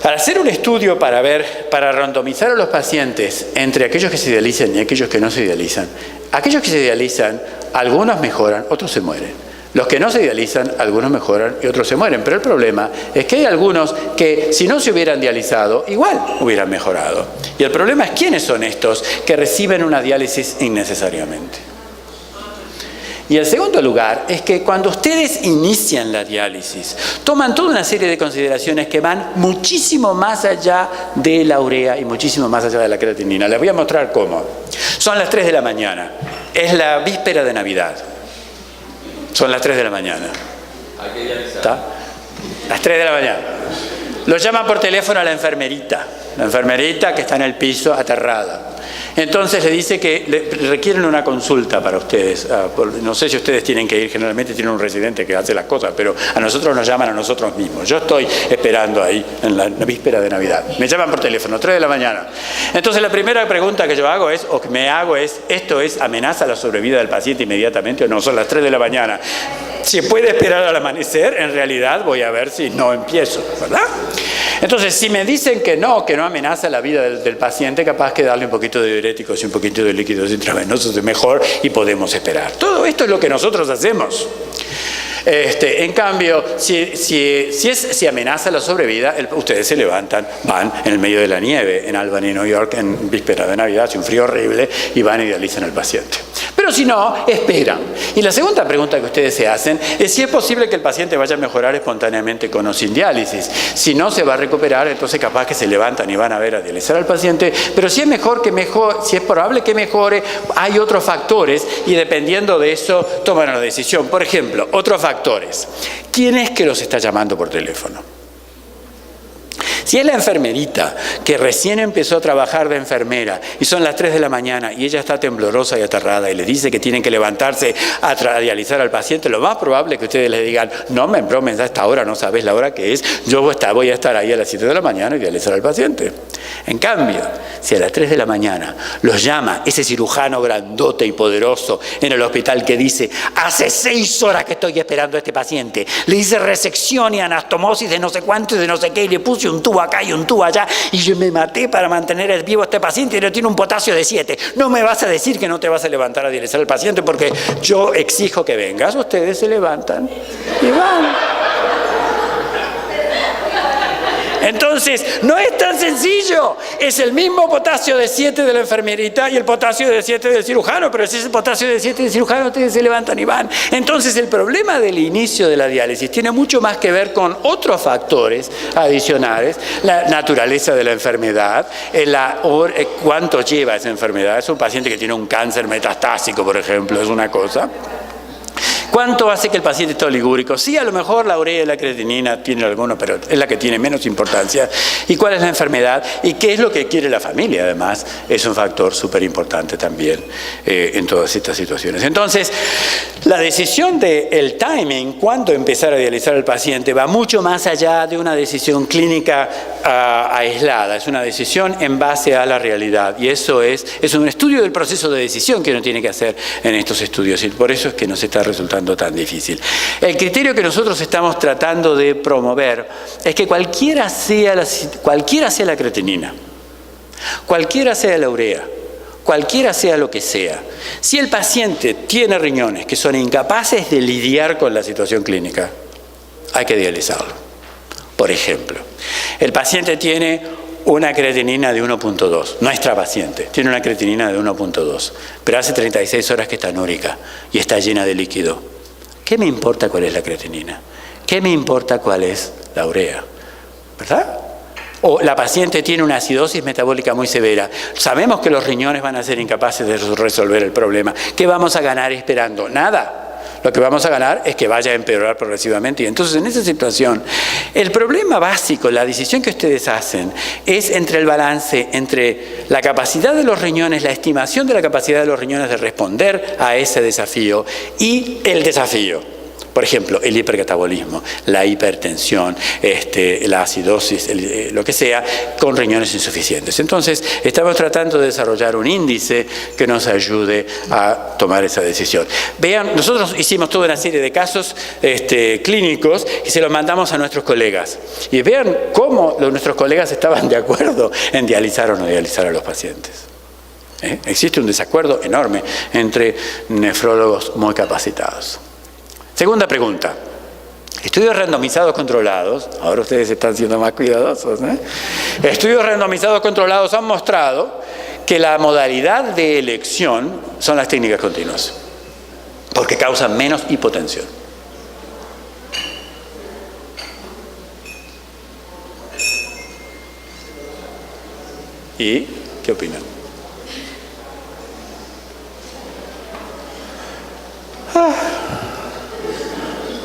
[SPEAKER 1] al hacer un estudio para randomizar a los pacientes entre aquellos que se dializan y aquellos que no se dializan, aquellos que se dializan, algunos mejoran, otros se mueren. Los que no se dializan, algunos mejoran y otros se mueren. Pero el problema es que hay algunos que, si no se hubieran dializado, igual hubieran mejorado. Y el problema es quiénes son estos que reciben una diálisis innecesariamente. Y el segundo lugar es que cuando ustedes inician la diálisis, toman toda una serie de consideraciones que van muchísimo más allá de la urea y muchísimo más allá de la creatinina. Les voy a mostrar cómo. Son las 3 de la mañana. Es la víspera de Navidad. Son las 3 de la mañana. ¿Está? Las 3 de la mañana. Lo llaman por teléfono a la enfermerita que está en el piso aterrada. Entonces le dice que requieren una consulta para ustedes. No sé si ustedes tienen que ir, generalmente tienen un residente que hace las cosas, pero a nosotros nos llaman a nosotros mismos. Yo estoy esperando ahí en la víspera de Navidad. Me llaman por teléfono, 3 de la mañana. Entonces la primera pregunta que yo hago es, o que me hago es, ¿esto es amenaza a la sobrevida del paciente inmediatamente o no? Son las 3 de la mañana. Si puede esperar al amanecer, en realidad voy a ver si no empiezo, ¿verdad? Entonces, si me dicen que no amenaza la vida del paciente, capaz que darle un poquito de diuréticos y un poquito de líquidos intravenosos es mejor y podemos esperar. Todo esto es lo que nosotros hacemos. En cambio, si amenaza la sobrevida, ustedes se levantan, van en el medio de la nieve, en Albany, New York, en víspera de Navidad, hace un frío horrible, y van y dializan al paciente. Pero si no, esperan. Y la segunda pregunta que ustedes se hacen es si es posible que el paciente vaya a mejorar espontáneamente con o sin diálisis. Si no se va a recuperar, entonces capaz que se levantan y van a ver a dializar al paciente. Pero si es probable que mejore, hay otros factores y dependiendo de eso toman una decisión. Por ejemplo, otros factores. ¿Quién es que los está llamando por teléfono? Si es la enfermerita que recién empezó a trabajar de enfermera y son las 3 de la mañana y ella está temblorosa y aterrada y le dice que tienen que levantarse a dializar al paciente, lo más probable es que ustedes le digan, no me bromes a esta hora, no sabes la hora que es, yo voy a estar ahí a las 7 de la mañana y dializar al paciente. En cambio, si a las 3 de la mañana los llama ese cirujano grandote y poderoso en el hospital que dice, hace 6 horas que estoy esperando a este paciente, le hice resección y anastomosis de no sé cuánto y de no sé qué y le puse un tubo acá y un tubo allá y yo me maté para mantener vivo a este paciente y le tiene un potasio de 7. No me vas a decir que no te vas a levantar a dializar al paciente porque yo exijo que vengas. Ustedes se levantan y van. Entonces, no es tan sencillo. Es el mismo potasio de 7 de la enfermerita y el potasio de 7 del cirujano, pero si es el potasio de 7 del cirujano, ustedes se levantan y van. Entonces, el problema del inicio de la diálisis tiene mucho más que ver con otros factores adicionales, la naturaleza de la enfermedad, cuánto lleva esa enfermedad. Es un paciente que tiene un cáncer metastásico, por ejemplo, es una cosa. ¿Cuánto hace que el paciente esté oligúrico? Sí, a lo mejor la urea y la creatinina tienen alguno, pero es la que tiene menos importancia. ¿Y cuál es la enfermedad? ¿Y qué es lo que quiere la familia? Además, es un factor súper importante también en todas estas situaciones. Entonces, la decisión del timing, cuándo empezar a dializar al paciente, va mucho más allá de una decisión clínica aislada, es una decisión en base a la realidad. Y eso es un estudio del proceso de decisión que uno tiene que hacer en estos estudios. Y por eso es que nos está resultando tan difícil. El criterio que nosotros estamos tratando de promover es que cualquiera sea la creatinina, cualquiera sea la urea, cualquiera sea lo que sea, si el paciente tiene riñones que son incapaces de lidiar con la situación clínica, hay que dializarlo. Por ejemplo, el paciente tiene una creatinina de 1.2, nuestra paciente tiene una creatinina de 1.2, pero hace 36 horas que está anúrica y está llena de líquido. ¿Qué me importa cuál es la creatinina? ¿Qué me importa cuál es la urea? ¿Verdad? O la paciente tiene una acidosis metabólica muy severa. Sabemos que los riñones van a ser incapaces de resolver el problema. ¿Qué vamos a ganar esperando? Nada. Lo que vamos a ganar es que vaya a empeorar progresivamente. Y entonces, en esa situación, el problema básico, la decisión que ustedes hacen, es entre el balance entre la capacidad de los riñones, la estimación de la capacidad de los riñones de responder a ese desafío y el desafío. Por ejemplo, el hipercatabolismo, la hipertensión, la acidosis, lo que sea, con riñones insuficientes. Entonces, estamos tratando de desarrollar un índice que nos ayude a tomar esa decisión. Vean, nosotros hicimos toda una serie de casos clínicos y se los mandamos a nuestros colegas. Y vean cómo nuestros colegas estaban de acuerdo en dializar o no dializar a los pacientes. Existe un desacuerdo enorme entre nefrólogos muy capacitados. Segunda pregunta. Estudios randomizados controlados, ahora ustedes están siendo más cuidadosos, Estudios randomizados controlados han mostrado que la modalidad de elección son las técnicas continuas, porque causan menos hipotensión. ¿Y qué opinan?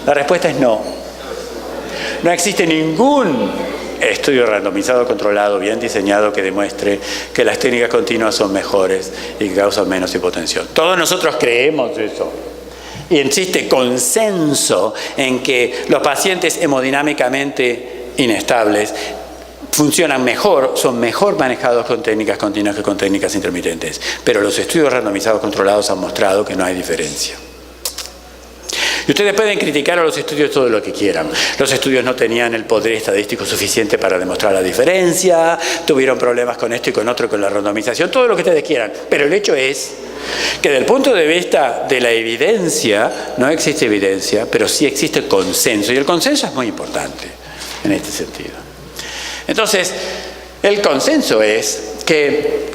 [SPEAKER 1] La respuesta es no. No existe ningún estudio randomizado controlado bien diseñado que demuestre que las técnicas continuas son mejores y que causan menos hipotensión. Todos nosotros creemos eso. Y existe consenso en que los pacientes hemodinámicamente inestables funcionan mejor, son mejor manejados con técnicas continuas que con técnicas intermitentes. Pero los estudios randomizados controlados han mostrado que no hay diferencia. Y ustedes pueden criticar a los estudios todo lo que quieran. Los estudios no tenían el poder estadístico suficiente para demostrar la diferencia, tuvieron problemas con esto y con otro, con la randomización, todo lo que ustedes quieran. Pero el hecho es que desde el punto de vista de la evidencia, no existe evidencia, pero sí existe consenso. Y el consenso es muy importante en este sentido. Entonces, el consenso es que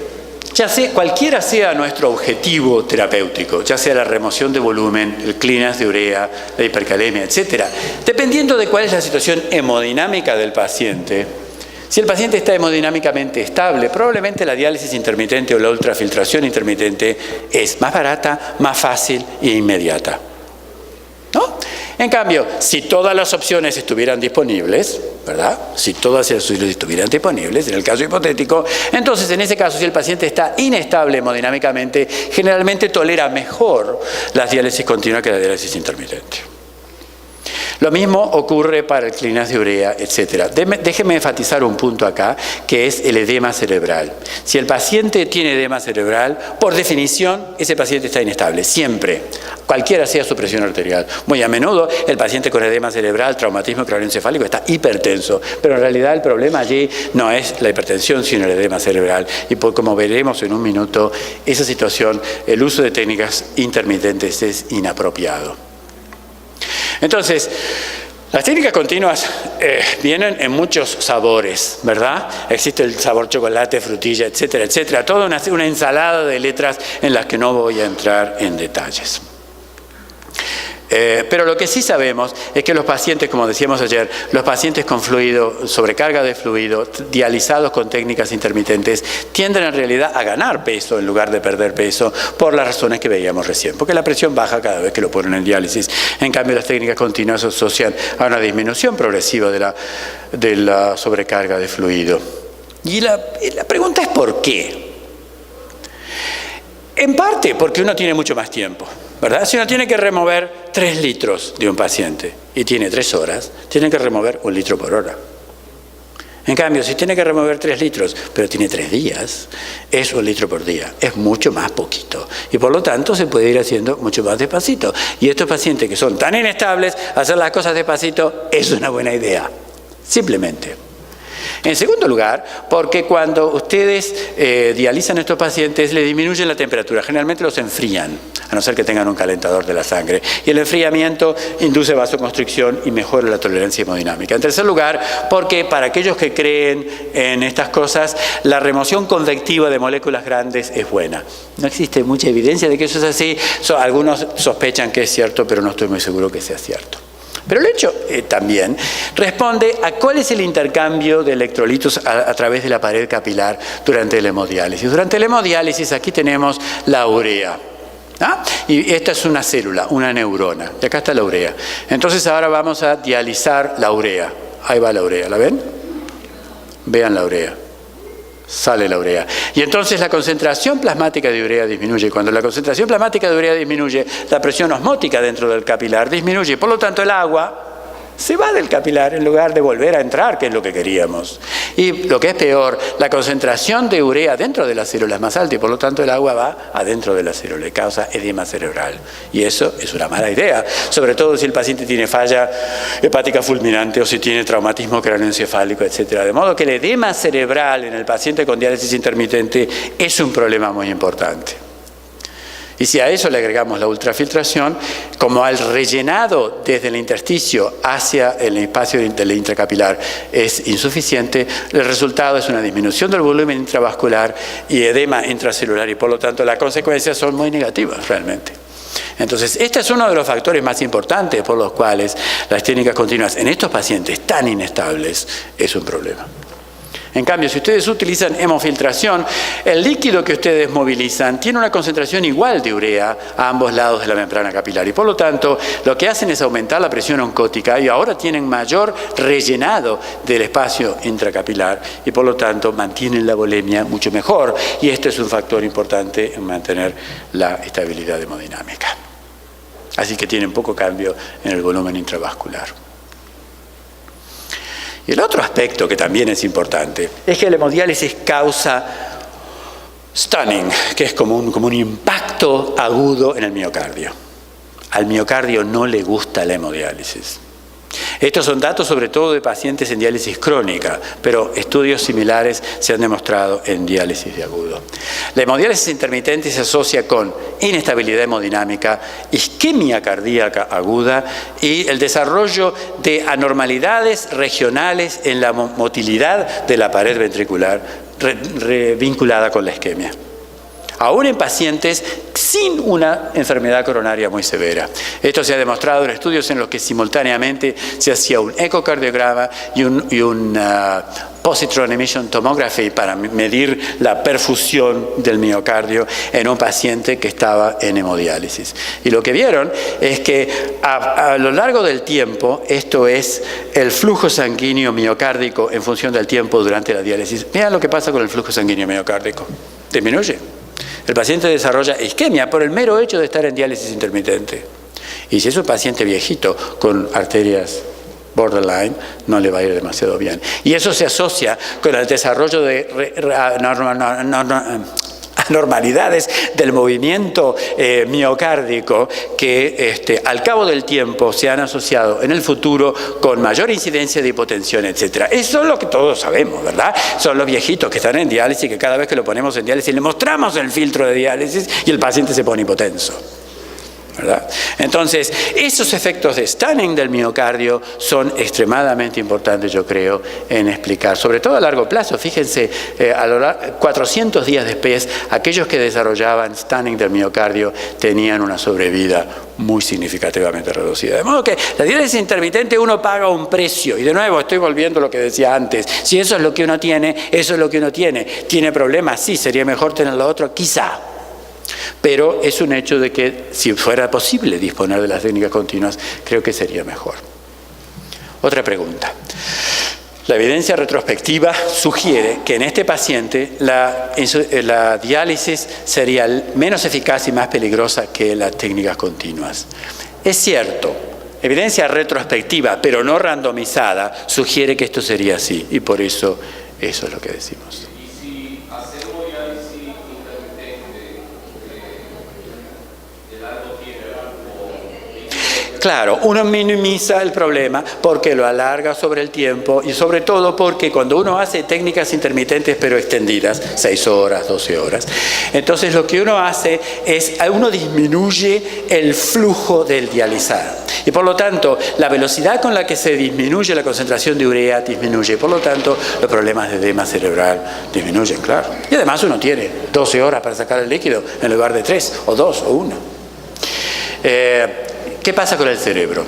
[SPEAKER 1] cualquiera sea nuestro objetivo terapéutico, ya sea la remoción de volumen, el clearance de urea, la hipercalemia, etc., dependiendo de cuál es la situación hemodinámica del paciente, si el paciente está hemodinámicamente estable, probablemente la diálisis intermitente o la ultrafiltración intermitente es más barata, más fácil e inmediata. ¿No? En cambio, si todas las opciones estuvieran disponibles, ¿verdad? Si todas las opciones estuvieran disponibles, en el caso hipotético, entonces en ese caso, si el paciente está inestable hemodinámicamente, generalmente tolera mejor la diálisis continua que la diálisis intermitente. Lo mismo ocurre para el clearance de urea, etc. Déjenme enfatizar un punto acá, que es el edema cerebral. Si el paciente tiene edema cerebral, por definición, ese paciente está inestable, siempre, cualquiera sea su presión arterial. Muy a menudo, el paciente con edema cerebral, traumatismo craneoencefálico, está hipertenso, pero en realidad el problema allí no es la hipertensión, sino el edema cerebral. Y como veremos en un minuto, esa situación, el uso de técnicas intermitentes es inapropiado. Entonces, las técnicas continuas vienen en muchos sabores, ¿verdad? Existe el sabor chocolate, frutilla, etcétera, etcétera. Toda una ensalada de letras en las que no voy a entrar en detalles. Pero lo que sí sabemos es que los pacientes, como decíamos ayer, los pacientes con fluido, sobrecarga de fluido, dializados con técnicas intermitentes, tienden en realidad a ganar peso en lugar de perder peso por las razones que veíamos recién, porque la presión baja cada vez que lo ponen en diálisis. En cambio, las técnicas continuas se asocian a una disminución progresiva de la sobrecarga de fluido. Y la pregunta es ¿por qué? En parte porque uno tiene mucho más tiempo, ¿verdad? Si uno tiene que remover 3 litros de un paciente y tiene 3 horas, tiene que remover 1 litro por hora. En cambio, si tiene que remover 3 litros, pero tiene 3 días, es 1 litro por día. Es mucho más poquito. Y por lo tanto se puede ir haciendo mucho más despacito. Y estos pacientes que son tan inestables, hacer las cosas despacito es una buena idea. Simplemente. En segundo lugar, porque cuando ustedes dializan a estos pacientes, les disminuyen la temperatura. Generalmente los enfrían, a no ser que tengan un calentador de la sangre. Y el enfriamiento induce vasoconstricción y mejora la tolerancia hemodinámica. En tercer lugar, porque para aquellos que creen en estas cosas, la remoción convectiva de moléculas grandes es buena. No existe mucha evidencia de que eso es así. Algunos sospechan que es cierto, pero no estoy muy seguro que sea cierto. Pero el hecho también responde a cuál es el intercambio de electrolitos a través de la pared capilar durante la hemodiálisis. Durante la hemodiálisis aquí tenemos la urea. Y esta es una célula, una neurona. Y acá está la urea. Entonces ahora vamos a dializar la urea. Ahí va la urea, ¿la ven? Vean la urea. Sale la urea. Y entonces la concentración plasmática de urea disminuye. Cuando la concentración plasmática de urea disminuye, la presión osmótica dentro del capilar disminuye. Por lo tanto, el agua se va del capilar en lugar de volver a entrar, que es lo que queríamos. Y lo que es peor, la concentración de urea dentro de la célula es más alta y por lo tanto el agua va adentro de la célula y causa edema cerebral. Y eso es una mala idea, sobre todo si el paciente tiene falla hepática fulminante o si tiene traumatismo craneoencefálico, etc. De modo que el edema cerebral en el paciente con diálisis intermitente es un problema muy importante. Y si a eso le agregamos la ultrafiltración, como al rellenado desde el intersticio hacia el espacio del intracapilar es insuficiente, el resultado es una disminución del volumen intravascular y edema intracelular y por lo tanto las consecuencias son muy negativas realmente. Entonces, este es uno de los factores más importantes por los cuales las técnicas continuas en estos pacientes tan inestables es un problema. En cambio, si ustedes utilizan hemofiltración, el líquido que ustedes movilizan tiene una concentración igual de urea a ambos lados de la membrana capilar y por lo tanto lo que hacen es aumentar la presión oncótica y ahora tienen mayor rellenado del espacio intracapilar y por lo tanto mantienen la volemia mucho mejor y este es un factor importante en mantener la estabilidad hemodinámica. Así que tienen poco cambio en el volumen intravascular. Y el otro aspecto que también es importante es que la hemodiálisis causa stunning, que es como un impacto agudo en el miocardio. Al miocardio no le gusta la hemodiálisis. Estos son datos sobre todo de pacientes en diálisis crónica, pero estudios similares se han demostrado en diálisis de agudo. La hemodiálisis intermitente se asocia con inestabilidad hemodinámica, isquemia cardíaca aguda y el desarrollo de anormalidades regionales en la motilidad de la pared ventricular vinculada con la isquemia. Aún en pacientes sin una enfermedad coronaria muy severa. Esto se ha demostrado en estudios en los que simultáneamente se hacía un ecocardiograma y un positron emission tomography para medir la perfusión del miocardio en un paciente que estaba en hemodiálisis. Y lo que vieron es que a lo largo del tiempo, esto es el flujo sanguíneo miocárdico en función del tiempo durante la diálisis. Vean lo que pasa con el flujo sanguíneo miocárdico. Disminuye. El paciente desarrolla isquemia por el mero hecho de estar en diálisis intermitente. Y si es un paciente viejito con arterias borderline, no le va a ir demasiado bien. Y eso se asocia con el desarrollo de anormalidades del movimiento miocárdico que al cabo del tiempo se han asociado en el futuro con mayor incidencia de hipotensión, etc. Eso es lo que todos sabemos, ¿verdad? Son los viejitos que están en diálisis, que cada vez que lo ponemos en diálisis le mostramos el filtro de diálisis y el paciente se pone hipotenso, ¿verdad? Entonces, esos efectos de stunning del miocardio son extremadamente importantes, yo creo, en explicar, sobre todo a largo plazo. Fíjense, 400 días después, aquellos que desarrollaban stunning del miocardio tenían una sobrevida muy significativamente reducida. De modo que la diálisis intermitente uno paga un precio, y de nuevo estoy volviendo a lo que decía antes, si eso es lo que uno tiene, eso es lo que uno tiene. ¿Tiene problemas? Sí, sería mejor tener lo otro, quizá. Pero es un hecho de que si fuera posible disponer de las técnicas continuas, creo que sería mejor. Otra pregunta. La evidencia retrospectiva sugiere que en este paciente la diálisis sería menos eficaz y más peligrosa que las técnicas continuas. Es cierto, evidencia retrospectiva, pero no randomizada, sugiere que esto sería así, y por eso es lo que decimos.
[SPEAKER 3] Y si hacemos diálisis intermitente, ¿el largo tiene algo?
[SPEAKER 1] Claro, uno minimiza el problema porque lo alarga sobre el tiempo y sobre todo porque cuando uno hace técnicas intermitentes pero extendidas, 6 horas, 12 horas, entonces lo que uno hace es, uno disminuye el flujo del dializado. Y por lo tanto, la velocidad con la que se disminuye la concentración de urea disminuye. Por lo tanto, los problemas de edema cerebral disminuyen, claro. Y además uno tiene 12 horas para sacar el líquido en lugar de 3 o 2 o 1. ¿Qué pasa con el cerebro?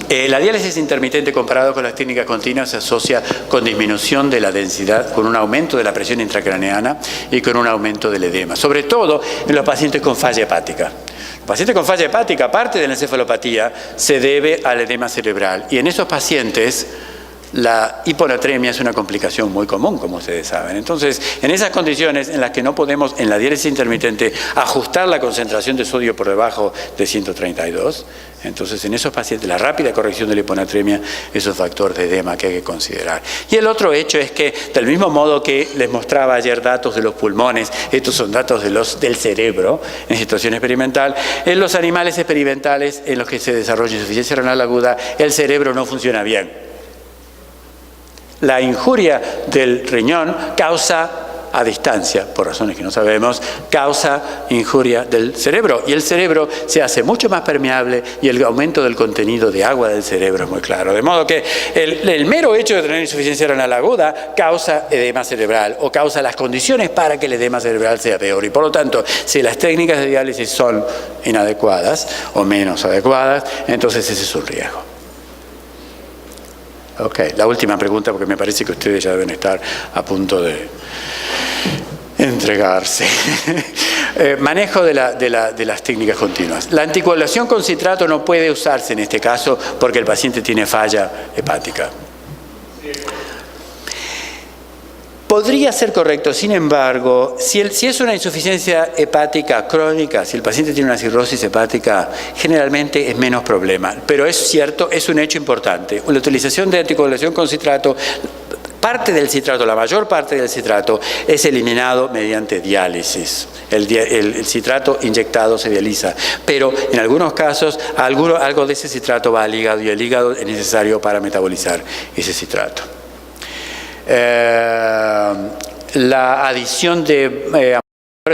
[SPEAKER 1] La diálisis intermitente comparado con las técnicas continuas se asocia con disminución de la densidad, con un aumento de la presión intracraneana y con un aumento del edema, sobre todo en los pacientes con falla hepática. Los pacientes con falla hepática, parte de la encefalopatía, se debe al edema cerebral y en esos pacientes la hiponatremia es una complicación muy común, como ustedes saben. Entonces, en esas condiciones en las que no podemos, en la diálisis intermitente, ajustar la concentración de sodio por debajo de 132, entonces en esos pacientes la rápida corrección de la hiponatremia es un factor de edema que hay que considerar. Y el otro hecho es que, del mismo modo que les mostraba ayer datos de los pulmones, estos son datos del cerebro en situación experimental, en los animales experimentales en los que se desarrolla insuficiencia renal aguda, el cerebro no funciona bien. La injuria del riñón causa, a distancia, por razones que no sabemos, causa injuria del cerebro. Y el cerebro se hace mucho más permeable y el aumento del contenido de agua del cerebro es muy claro. De modo que el mero hecho de tener insuficiencia renal aguda causa edema cerebral o causa las condiciones para que el edema cerebral sea peor. Y por lo tanto, si las técnicas de diálisis son inadecuadas o menos adecuadas, entonces ese es un riesgo. Ok, la última pregunta, porque me parece que ustedes ya deben estar a punto de entregarse. Manejo de las técnicas continuas. La anticoagulación con citrato no puede usarse en este caso porque el paciente tiene falla hepática. Podría ser correcto, sin embargo, si es una insuficiencia hepática crónica, si el paciente tiene una cirrosis hepática, generalmente es menos problema. Pero es cierto, es un hecho importante. La utilización de anticoagulación con citrato, parte del citrato, la mayor parte del citrato, es eliminado mediante diálisis. El citrato inyectado se dializa, pero en algunos casos algo de ese citrato va al hígado y el hígado es necesario para metabolizar ese citrato. La adición de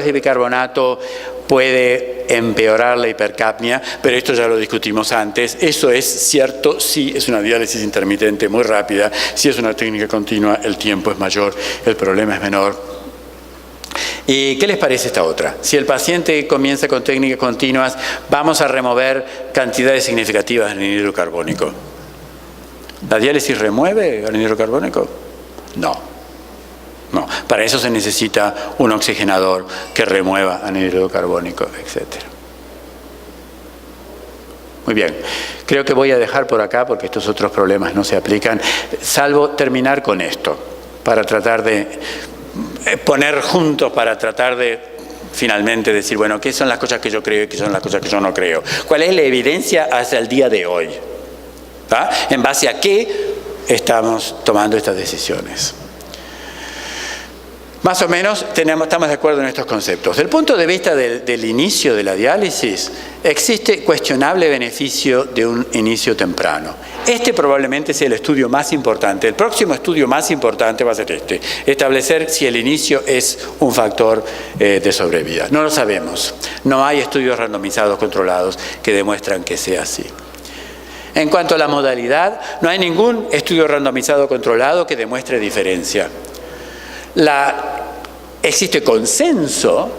[SPEAKER 1] de bicarbonato puede empeorar la hipercapnia, pero esto ya lo discutimos antes. Eso es cierto si es una diálisis intermitente muy rápida, si es una técnica continua el tiempo es mayor, el problema es menor. ¿Y qué les parece esta otra? Si el paciente comienza con técnicas continuas, vamos a remover cantidades significativas de anhídrido carbónico. ¿La diálisis remueve anhídrido carbónico? No, para eso se necesita un oxigenador que remueva anhídrido carbónico, etc. Muy bien, creo que voy a dejar por acá porque estos otros problemas no se aplican, salvo terminar con esto, para tratar de poner juntos, para tratar de finalmente decir, bueno, ¿qué son las cosas que yo creo y qué son las cosas que yo no creo? ¿Cuál es la evidencia hasta el día de hoy? ¿Ah? ¿En base a qué estamos tomando estas decisiones? Más o menos estamos de acuerdo en estos conceptos. Desde el punto de vista del inicio de la diálisis, existe cuestionable beneficio de un inicio temprano. Este probablemente sea el estudio más importante. El próximo estudio más importante va a ser establecer si el inicio es un factor de sobrevida. No lo sabemos. No hay estudios randomizados controlados que demuestran que sea así. En cuanto a la modalidad, no hay ningún estudio randomizado controlado que demuestre diferencia. Existe consenso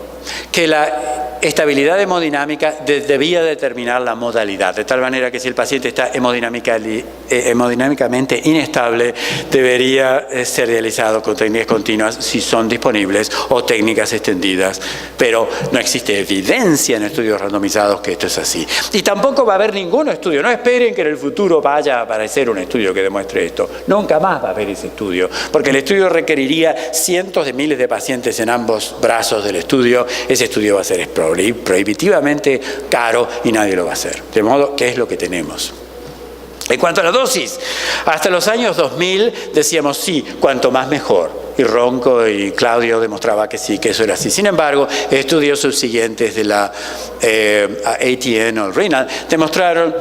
[SPEAKER 1] que la estabilidad hemodinámica debía determinar la modalidad, de tal manera que si el paciente está hemodinámicamente inestable, debería ser realizado con técnicas continuas si son disponibles o técnicas extendidas, pero no existe evidencia en estudios randomizados que esto es así. Y tampoco va a haber ningún estudio, no esperen que en el futuro vaya a aparecer un estudio que demuestre esto, nunca más va a haber ese estudio, porque el estudio requeriría cientos de miles de pacientes en ambos brazos del estudio, ese estudio va a ser explorado. prohibitivamente caro y nadie lo va a hacer. De modo que es lo que tenemos. En cuanto a la dosis, hasta los años 2000 decíamos sí, cuanto más mejor. Y Ronco y Claudio demostraba que sí, que eso era así. Sin embargo, estudios subsiguientes de la ATN o Renal demostraron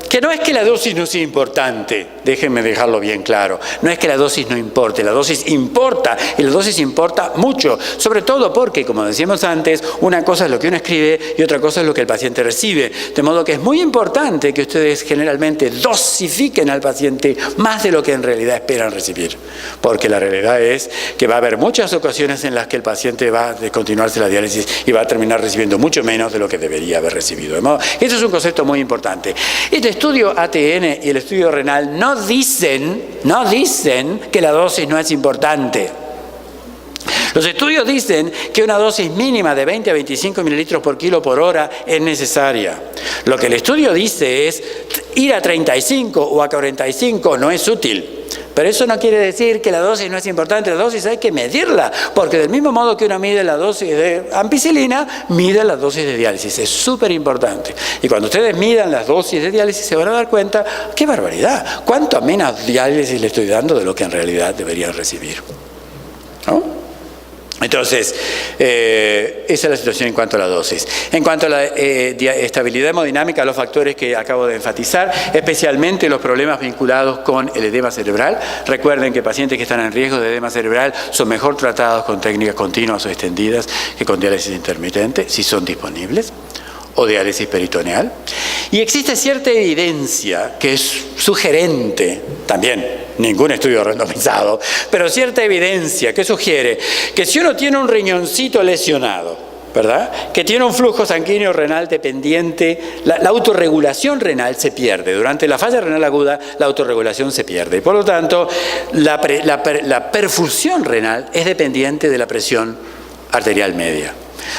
[SPEAKER 1] que no es que la dosis no sea importante, déjenme dejarlo bien claro, no es que la dosis no importe, la dosis importa, y la dosis importa mucho, sobre todo porque, como decíamos antes, una cosa es lo que uno escribe y otra cosa es lo que el paciente recibe, de modo que es muy importante que ustedes generalmente dosifiquen al paciente más de lo que en realidad esperan recibir, porque la realidad es que va a haber muchas ocasiones en las que el paciente va a descontinuarse la diálisis y va a terminar recibiendo mucho menos de lo que debería haber recibido, de modo, eso es un concepto muy importante. Este estudio ATN y el estudio renal no dicen que la dosis no es importante. Los estudios dicen que una dosis mínima de 20 a 25 mililitros por kilo por hora es necesaria. Lo que el estudio dice es ir a 35 o a 45 no es útil. Pero eso no quiere decir que la dosis no es importante, la dosis hay que medirla, porque del mismo modo que uno mide la dosis de ampicilina, mide la dosis de diálisis, es súper importante. Y cuando ustedes midan las dosis de diálisis se van a dar cuenta, ¡qué barbaridad! ¿Cuánto menos diálisis le estoy dando de lo que en realidad deberían recibir? ¿No? Entonces, esa es la situación en cuanto a la dosis. En cuanto a la estabilidad hemodinámica, los factores que acabo de enfatizar, especialmente los problemas vinculados con el edema cerebral. Recuerden que pacientes que están en riesgo de edema cerebral son mejor tratados con técnicas continuas o extendidas que con diálisis intermitente, si son disponibles, o diálisis peritoneal. Y existe cierta evidencia que es sugerente, también ningún estudio randomizado, pero cierta evidencia que sugiere que si uno tiene un riñoncito lesionado, ¿verdad?, que tiene un flujo sanguíneo renal dependiente, la autorregulación renal se pierde. Durante la falla renal aguda, la autorregulación se pierde. Y por lo tanto, la perfusión renal es dependiente de la presión arterial media.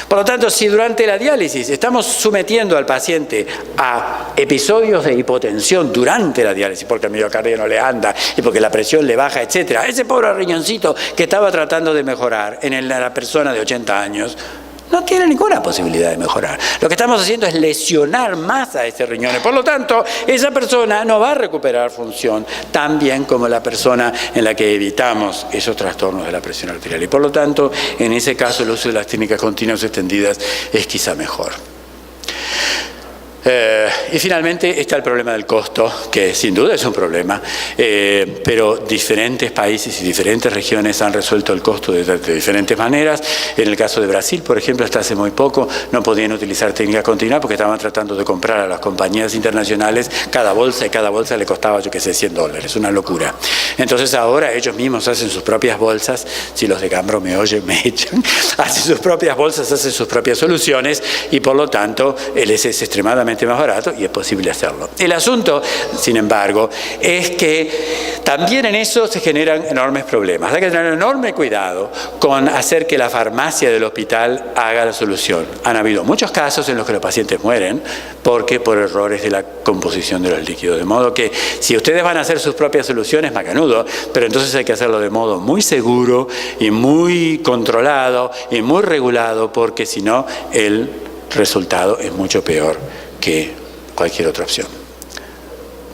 [SPEAKER 1] Por lo tanto, si durante la diálisis estamos sometiendo al paciente a episodios de hipotensión durante la diálisis, porque el miocardio no le anda y porque la presión le baja, etc., ese pobre riñoncito que estaba tratando de mejorar en la persona de 80 años, no tiene ninguna posibilidad de mejorar. Lo que estamos haciendo es lesionar más a ese riñón. Y por lo tanto, esa persona no va a recuperar función tan bien como la persona en la que evitamos esos trastornos de la presión arterial. Y por lo tanto, en ese caso, el uso de las técnicas continuas extendidas es quizá mejor. Y finalmente está el problema del costo, que sin duda es un problema, pero diferentes países y diferentes regiones han resuelto el costo de diferentes maneras. En el caso de Brasil, por ejemplo, hasta hace muy poco no podían utilizar técnica continua porque estaban tratando de comprar a las compañías internacionales cada bolsa, y cada bolsa le costaba, yo qué sé, $100, una locura. Entonces ahora ellos mismos hacen sus propias bolsas, si los de Gambro me oyen, me echan, hacen sus propias bolsas, hacen sus propias soluciones y por lo tanto es extremadamente más barato y es posible hacerlo. El asunto, sin embargo, es que también en eso se generan enormes problemas. Hay que tener enorme cuidado con hacer que la farmacia del hospital haga la solución. Han habido muchos casos en los que los pacientes mueren por errores de la composición de los líquidos. De modo que si ustedes van a hacer sus propias soluciones, macanudo, pero entonces hay que hacerlo de modo muy seguro y muy controlado y muy regulado, porque si no el resultado es mucho peor que cualquier otra opción.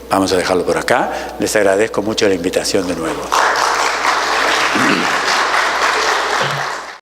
[SPEAKER 1] Vamos a dejarlo por acá. Les agradezco mucho la invitación de nuevo.